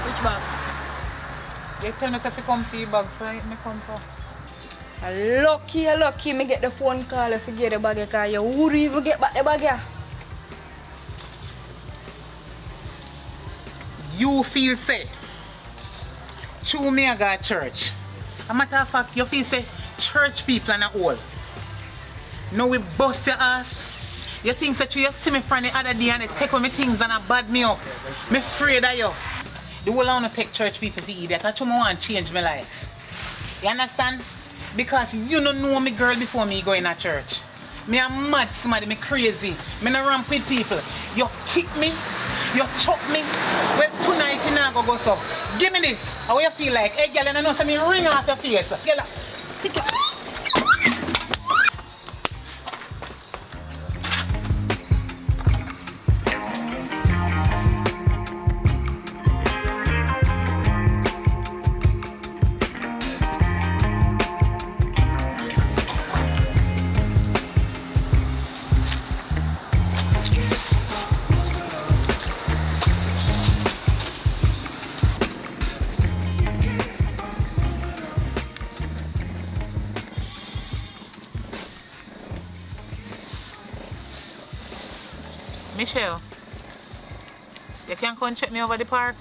Which bag? You tell me to fi come for your bag, so I me come for. Lucky, me get the phone call if you get the bag, cause you would even get back the bag, yeah. You feel say, true me I got church. A matter of fact, you feel say, church people are not all. Now we bust your ass. You think that you see me from the other day and they take away my things and I bad me up. Me afraid of you. The whole I want to take church people for idiot. That's why I want to change my life. You understand? Because you don't know me girl before me going to church. Me a mad somebody, me crazy. Me no ramp with people. You kick me, you chop me. Well, tonight you not go so. Give me this. How you feel like? Hey girl, you know, so me ring off your face. Girl, take it. Michelle, you can come check me over the park?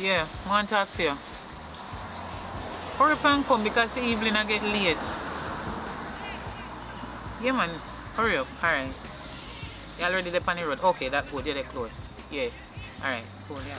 Yeah, I want to talk to you. Hurry up and come because the evening I get late. Yeah man, hurry up, alright. You already there on the road? Okay, that's good. You're there close. Yeah. Alright, cool, yeah.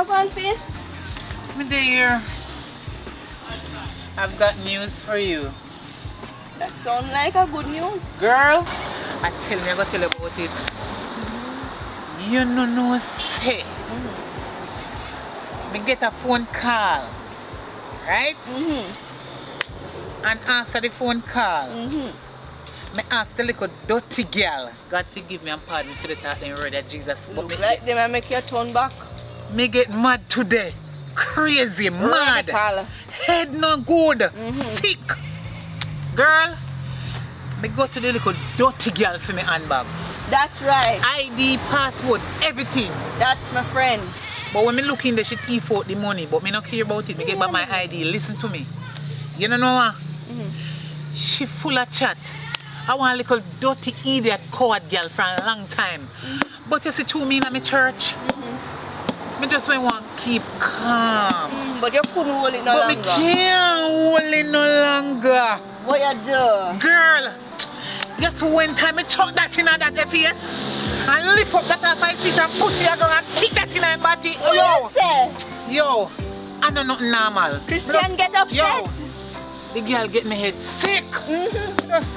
What on, Finn? My dear, I've got news for you. That sounds like a good news. Girl, I tell me, I gotta tell you about it. You know, say. Me get a phone call, right? And after the phone call, me ask the little dirty girl, God forgive me and pardon me for the thought and word of Jesus. But Look me, like they might make you turn back. me get mad today. Crazy, mad. Radical. Head no good. Sick. Girl, me go to the little dirty girl for me handbag. That's right. ID, password, everything. That's my friend. But when me look in there, she thief out the money. But me not care about it. Me get back my ID. Listen to me. You know what? She full of chat. I want a little dirty idiot coward girl for a long time. But you see, to me in my church, me just want to keep calm. But you couldn't hold it no But me longer. can't hold it no longer. What you do? Girl, just one time I chuck that in that face and lift up that off my feet and put it around and kick that in her body. What you say? Yo, I know nothing normal. Christian get upset. Yo, the girl get me head sick. Just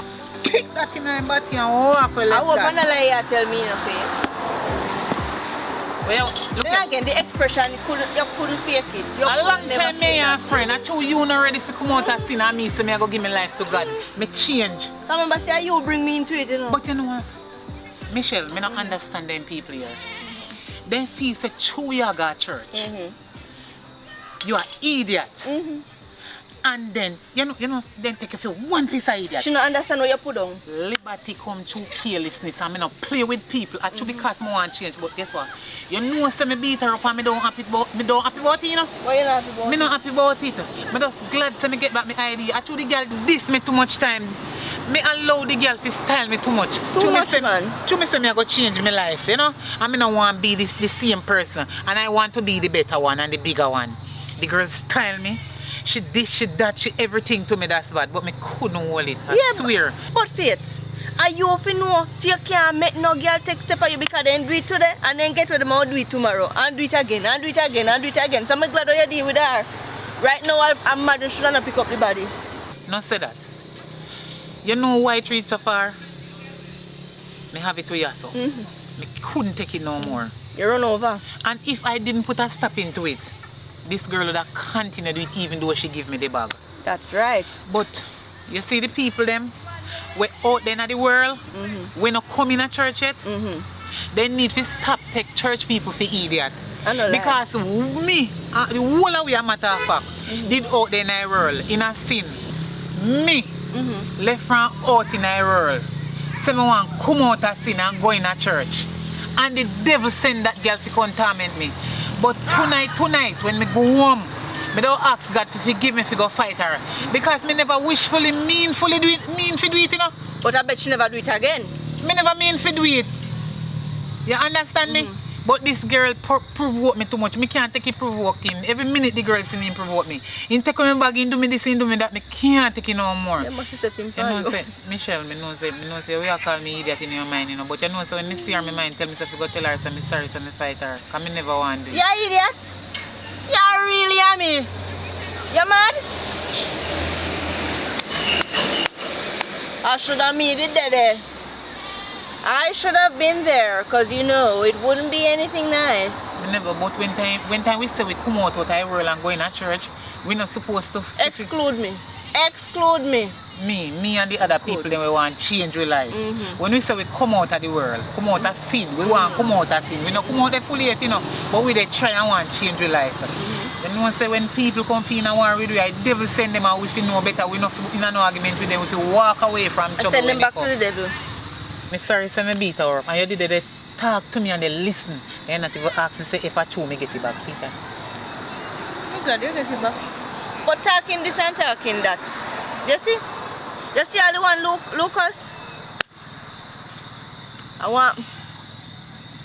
kick that in her body and walk with I like hope that. you lie tell me nothing. Well, look Then again, the expression, you couldn't fake it. You a long could never time me fake and that. friend. I told you not ready to come out of sin and me so me I go give my life to God. Me change. Remember, say you bring me into it, you know. But you know what? Michelle, me not understand them people here. Them feel say true you go to church. You are idiot. And then, you know, then take you for one piece of idiot. She don't understand what you put on. Liberty come through carelessness and me not play with people. Actually because me want change. But guess what? You know say me beat her up and me don't happy about it, you know? Why you not happy about Me it? not happy about it. Me just glad say me get back my ID. Actually the girl diss me too much time. Me allow the girl to style me too much. Too much, man. True me say me I go change my life, you know? And me not want to be the same person. And I want to be the better one and the bigger one. The girl style me. She this, she that, she everything to me that's bad. But me couldn't hold it. I swear. But Faith, are you if you know, so you can't make no girl take step on you because they do it today and then get with them and do it tomorrow and do it again and do it again and do it again. So I'm glad how you deal with her. Right now I'm mad and should not pick up the body. No say that. You know why it reached so far? Me have it to you so. Me couldn't take it no more. You run over. And if I didn't put a stop into it, this girl would have continued with it even though she give me the bag. That's right. But you see the people them, we out there in the world, we not come in a church yet, they need to stop take church people for idiot. I know that. Because me, the whole of we a matter of fact, did out there in the world, in a sin. Me, left from out in the world, say me want come out of sin and go in a church. And the devil send that girl to contaminate me. But tonight, when me go home, me don't ask God to forgive me if go fight her. Because me never wishfully, mean to do it, you know. But I bet she never do it again. Me never mean to do it. You understand me? But this girl provoke me too much. Me can't take it provoking. Every minute the girl see me provoke me. In take me bag, in do me this, in do me that. Me can't take it no more. You must set him You know, say, Michelle, me know say we are call me idiot in your mind, you know. But you know, so when me see her, my mind tell me if you go tell her, say me sorry, say me fight her. Cause me never want to do it. You idiot. You really are me. You mad? I should have made it there. I should have been there, because you know, it wouldn't be anything nice. Me never, but when time we say we come out of the world and go in a church, we not supposed to Exclude me. Exclude me. Me and the other people then we want change we life. Mhm. When we say we come out of the world, come out of sin, we want come out of sin. We don't come out of fully yet, you know, but we dey try and want change we life. You know say when people come in and want to read, the devil send them out, we feel know better, we not in no argument with them, we feel walk away from trouble. I send them when back they to come. the devil. Me sorry say me beat her up and you did they talk to me and they listen. They not even ask me say if I chew me get it back. See that? Oh God, you get it back. But talking this and talking that. You see? You see how the one Lucas? I want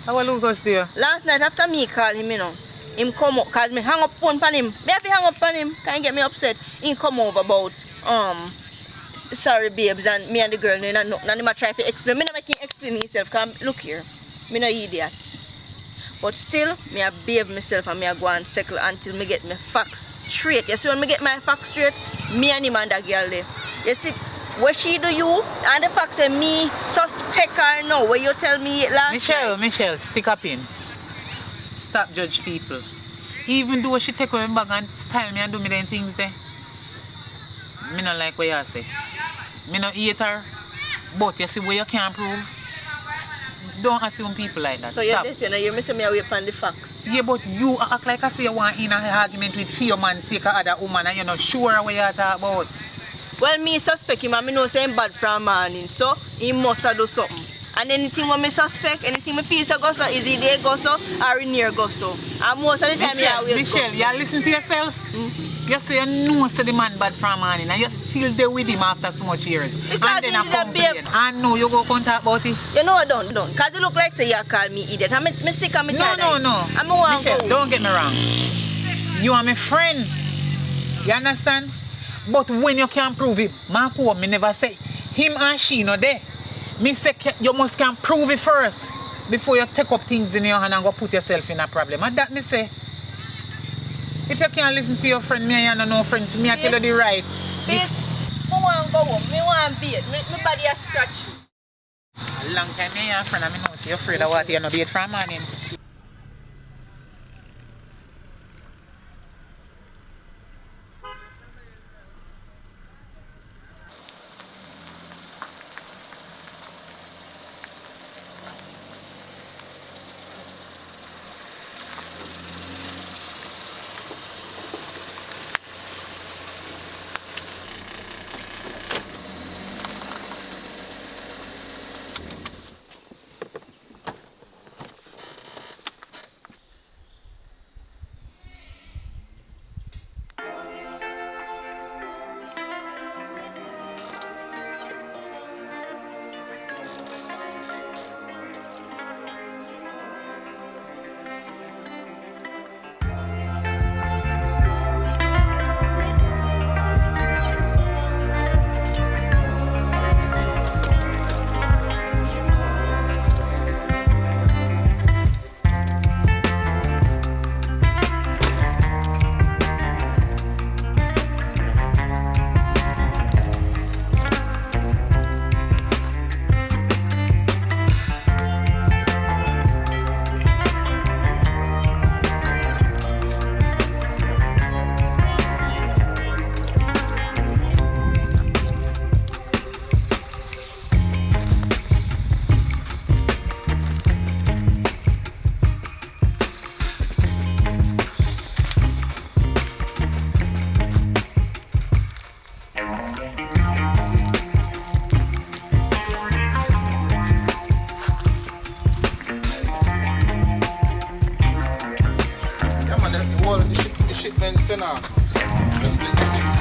How will Lucas there? last night after me call him, you know, him come up cause me hang up phone on him. Me have to hang up on him, can't get me upset. He come over about sorry babes and me and the girl, you know, nothing and him a try to explain. Me not make him explain himself, cause look here, me no idiot. But still, me a behave myself and me a go and settle until me get my facts straight. You see when me get my facts straight, me and him and that girl there. You see, what she do you and the facts say me suspect her now, what you tell me last night. Michelle, stick up in. Stop judge people. Even though she take away my bag and style me and do me them things there. Me not like what you say. Me not hate her. But you see what you can't prove. Don't assume people like that. So Stop. you're deaf, you know, you're missing me away from the facts. Yeah, but you act like I say you want in an argument with few man sake of other woman and you're not sure what you talk about. Well, me suspect him and me know say him bad from morning, so he must have do something. And anything when me suspect, anything me feel so go so, is he there go so or in here go so. And most of the time you always Michelle, go. you listen to yourself? You say you know say the man bad from morning and you still there with him after so much years. Because and then he I did a complain. babe. And no, you go contact about it. You know what done. Cause you look like say you call me idiot. I'm sick of me No. I'm a one Michelle, go. don't get me wrong. You are my friend. You understand? But when you can prove it, Marco, me never say him and she no there. Me say you must can prove it first before you take up things in your hand and go put yourself in a problem. And that me say. If you can't listen to your friend, me and you no friend, me I tell you the right. Babe, me want go home. Me want beat. Me body a scratch. A long time me and friend and me know so you're afraid of what you no beat from morning. now. Just listen.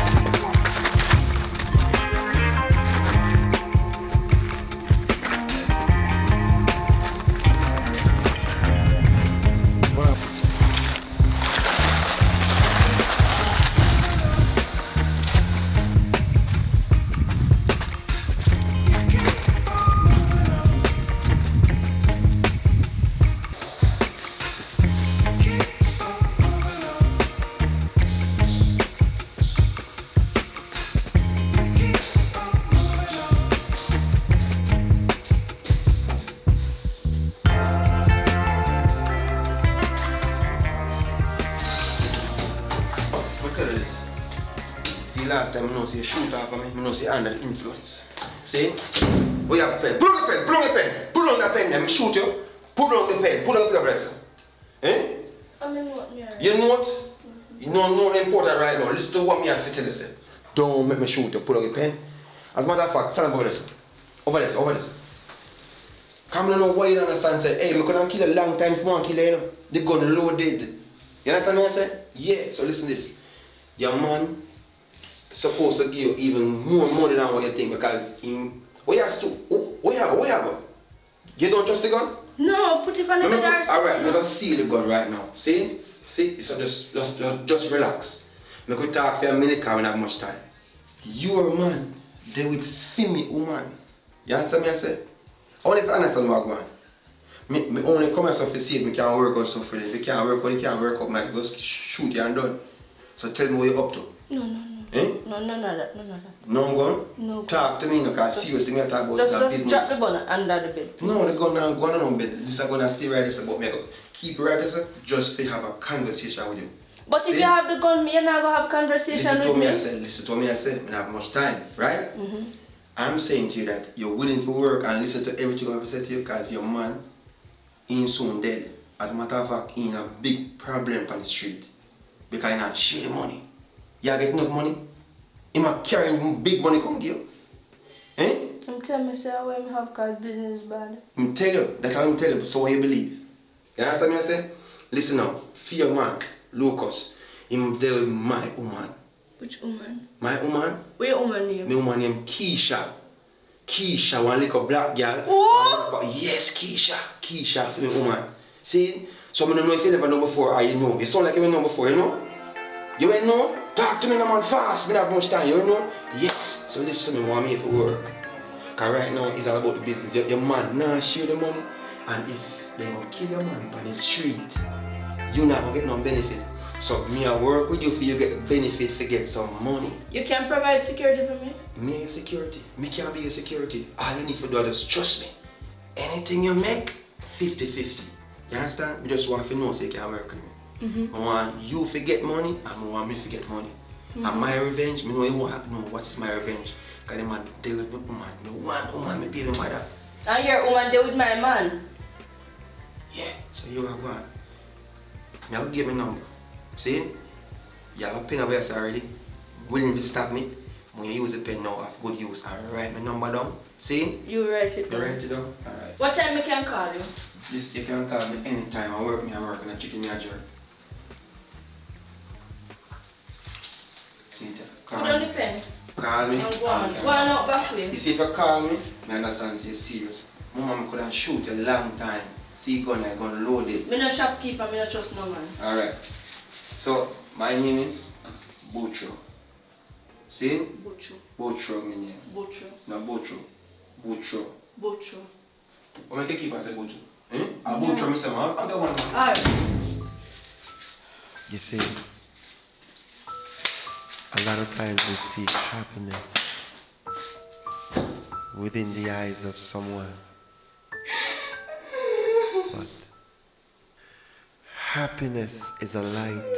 last time I know say you shoot off of me, I know say under the influence. See? We have a pen. Pull on the pen, pull on the pen, pull on the pen, then shoot you. Pull on the pen, pull on the press. Eh? I mean what me You know what? You know the important right now. Listen to what me have to tell you. Say. Don't make me shoot you, pull on the pen. As a matter of fact, stand up over this. Over this, over this. Come on, know why you don't understand. Say, hey, I couldn't kill a long time for one killer, you know. The gun loaded. You understand what I say? Yeah, so listen to this. Your man supposed to give you even more money than what you think because what you have to what you have? You don't trust the gun? No, put it on the bed. Alright, I'm gonna seal the gun right now. See? So just relax. I'm gonna talk for a minute because we don't have much time. You're a man, they will feel me woman. You understand me I say? Only if I understand what I'm going. Me only come myself to see if I can work out stuff for them. If I can't work out, you can't work out, man. Just shoot you and done. So tell me what you're up to. No. Eh? No, none of that. No gun? No. Talk to me, no, because seriously, I talk about Just business. drop the gun under the bed. Please. No, the gun not going on bed. This is going to stay right there, but me keep it right there, just to have a conversation with you. But if you have the gun, you're not going to have conversation with me. Listen to me, I said, I don't have much time, right? I'm saying to you that you're willing to work and listen to everything I have said to you because your man is soon dead. As a matter of fact, he's in a big problem on the street because he not share the money. You get enough money? He might carry big money come give you. Eh? I'm telling myself when we have cause business bad. I'm tell you, that's how I'm tell you, so what you believe. You understand me I say? Listen now, for your man, Lucas, him there with my woman. Which woman? My woman? What your woman name? My woman named Keisha. Keisha, one little black girl. What? Yes, Keisha. Keisha for my woman. See? So I don't know if you never know before or you know. You sound like you know before, you know? You ain't know? Talk to me no man fast, we don't have much time, you know? Yes. So listen to me, want me for work. Cause right now it's all about the business. Your man nah share the money and if they gonna kill your man on the street, you not gonna get no benefit. So me I work with you for you get benefit for get some money. You can provide security for me? Me your security. Me can be your security. All you need to do is trust me. Anything you make, 50-50. You understand? Me just want to know so you can work with me. I want you to get money and I want me to get money. And my revenge, me know you want to know what is my revenge. Because the man deal with my woman. Me want woman, me baby mother. And your woman deal with my man? Yeah, so you are going. Me will give me number. See? You have a pen over here already. Willing to stop me. When you use the pen now, have good use. And write my number down. See? You write it You down. write it down? Alright. What time I can call you? This you can call me anytime. I work and I chicken me a jerk. See it? Put on the pen. Call me. And go on. Go on out back way. You see if you call me, I understand say you're serious. My mom could have shoot a long time. See gun loaded. Me no shopkeeper, me no trust no man. Alright. So my name is Butcho. See? Butcho. Butcho my name. Butcho. No Butcho. Butcho. Butcho. What make you keep on say Butcho? Eh? I Butcho myself. I'm the one. Alright. You see, a lot of times we seek happiness within the eyes of someone, but happiness is a light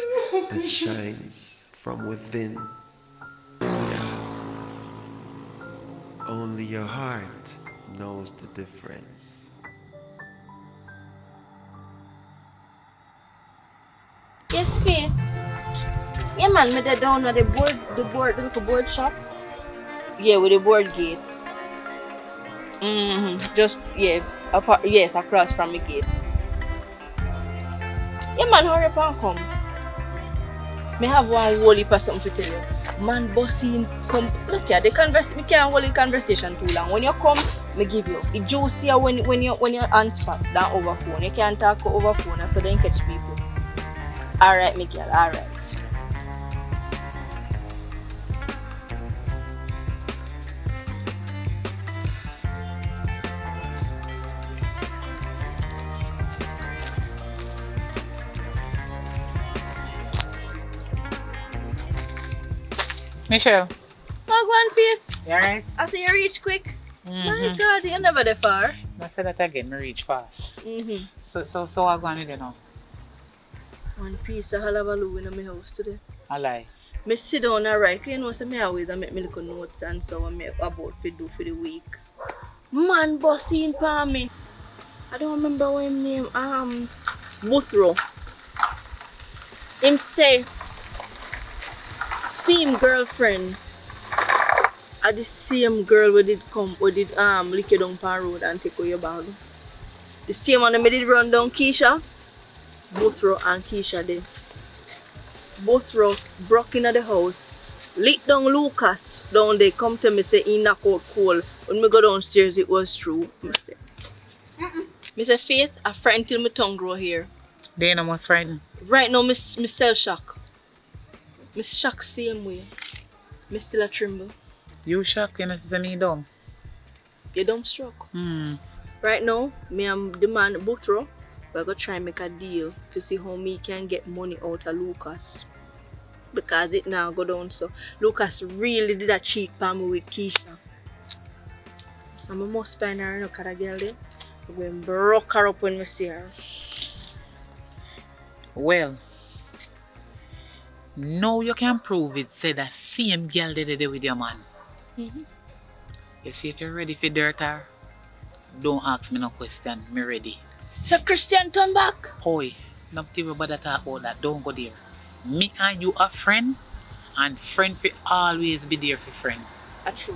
that shines from within. Only your heart knows the difference. Yes, Faith. Yeah, man, me there down at the little board shop. Yeah, with the board gate. Just, yeah, yes, across from the gate. Yeah, man, hurry up and come. Me have one whole heap of something to tell you. Man, bossing, come, look here, me can't hold the conversation too long. When you come, me give you. It's juicier when you answer than over phone. You can't talk over phone so then catch people. Alright, Miguel, alright. Michelle, Magwan, Faith. you alright? I see you reach quick. My God, you're never that far. I said that again, me reach fast. Mm-hmm. So what going to do now? One piece of hullabaloo in my house today. I lie. Me sit down and write. You know, so me always make me little notes and so I make about to do for the week. Man bossing for me. I don't remember what him name. Buthro. Him say, "Fame girlfriend are the same girl we did lick you down pan road and take away your bag. The same one me did run down Keisha. Buthro and Keisha did. Buthro broke into the house. Lick down Lucas down there. Come to me say he knock out cold. When me go downstairs it was true. Me say, me say Faith, I frightened till my tongue grow here. They no most frightened. Right now, me still shock. Me shock same way. Me still a tremble. You shocked, you know, see me dumb. You dumb struck. Hmm. Right now, me and the man Buthro, we're gonna try and make a deal to see how me can get money out of Lucas. Because it now go down so. Lucas really did a cheat for me with Keisha. And I must find her no kind of girl there. I'm going to broke her up when I see her. Well, now you can prove it, say that same girl did it with your man. Mm-hmm. You see, if you're ready for dirt her, don't ask me no question, me ready. So Christian turn back? Hoy, not even about that talk about that, don't go there. Me and you are friend, and friend will always be there for friend. That's true.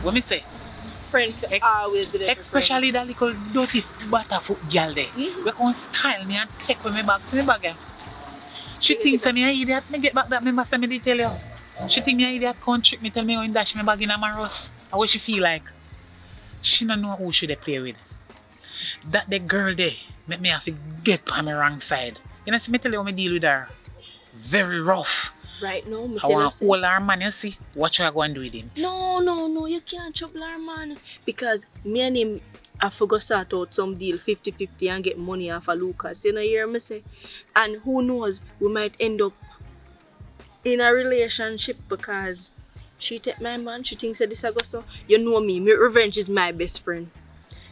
What me say? Friend always be there for Especially that little dirty butterfoot girl there. Mm-hmm. We can style me and take with me back. See me bag here. She thinks I'm an idiot. Me get back that member say me did tell you. She think me an idiot can't trick me, tell me how in dash me bag in a maros. How she feel like. She don't know who should they play with. That the girl there make me have to get on my wrong side. You know, see me tell you how me deal with her. Very rough. Right now, me I tell you want to hold her man, you see. What you are going to do with him? No, you can't trouble her man. Because me and him I forgot start out some deal 50-50 and get money off of Lucas. You know, you hear me say? And who knows, we might end up in a relationship because she take my man, she thinks that this I go so. You know me, revenge is my best friend.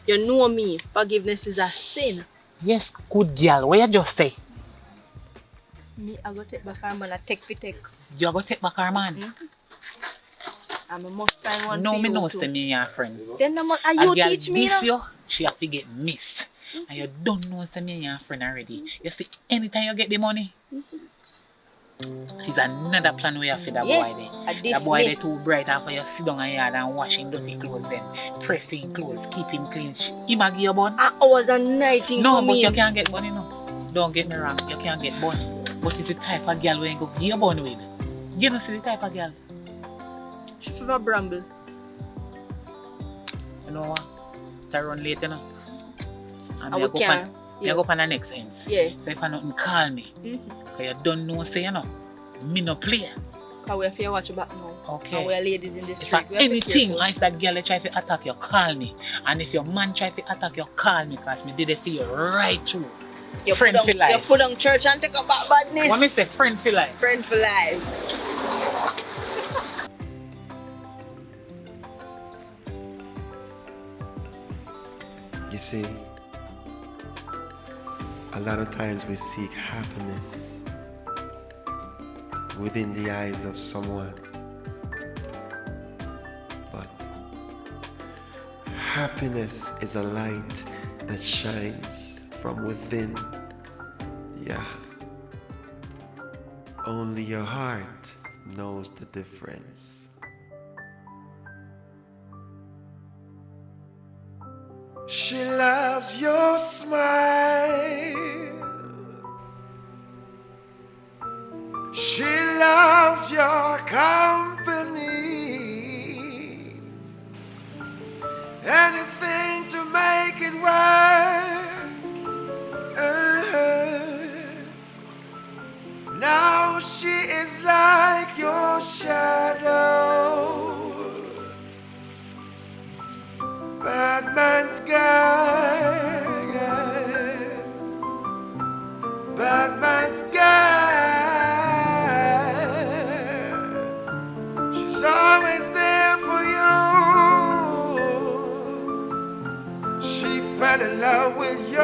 You know me, forgiveness is a sin. Yes, good girl. What you just say? Me, I go take back her man, I take for take. You go take back her man? Mm-hmm. I must find one No, for me you know too. say me your friend. Then you girl teach me this now? you, she have to get missed. And you don't know say me your friend already. You see, anytime you get the money, it's another plan we have for that boy there. That boy there too bright after you sit down and yard and washing dirty clothes then pressing clothes, keep him clean. Him a give you bun? Hours and night in No, coming. but you can't get bun, you know. Don't get me wrong, you can't get bun. But it's the type of girl we ain't go give you bun with. You don't see the type of girl. She feel a bramble. You know what? I run late, you know. And And we can. I go on the next ends. Yeah. So if I nothing call me, because you don't know, say, you know, me no play. Because we have to watch back now. Okay. And we are ladies in the If street. anything, if that girl try to attack you, call me. And if your man try to attack you, call me, because me did it for you right through. You friend put on, for life. You put on church and take up back badness. What me say, friend for life? Friend for life. You see, a lot of times we seek happiness within the eyes of someone, but happiness is a light that shines from within. Yeah. Only your heart knows the difference. She loves your smile. She loves your company. Anything to make it work. Now she is like your shadow. Badman's guys, Badman's guys. She's always there for you. She fell in love with you.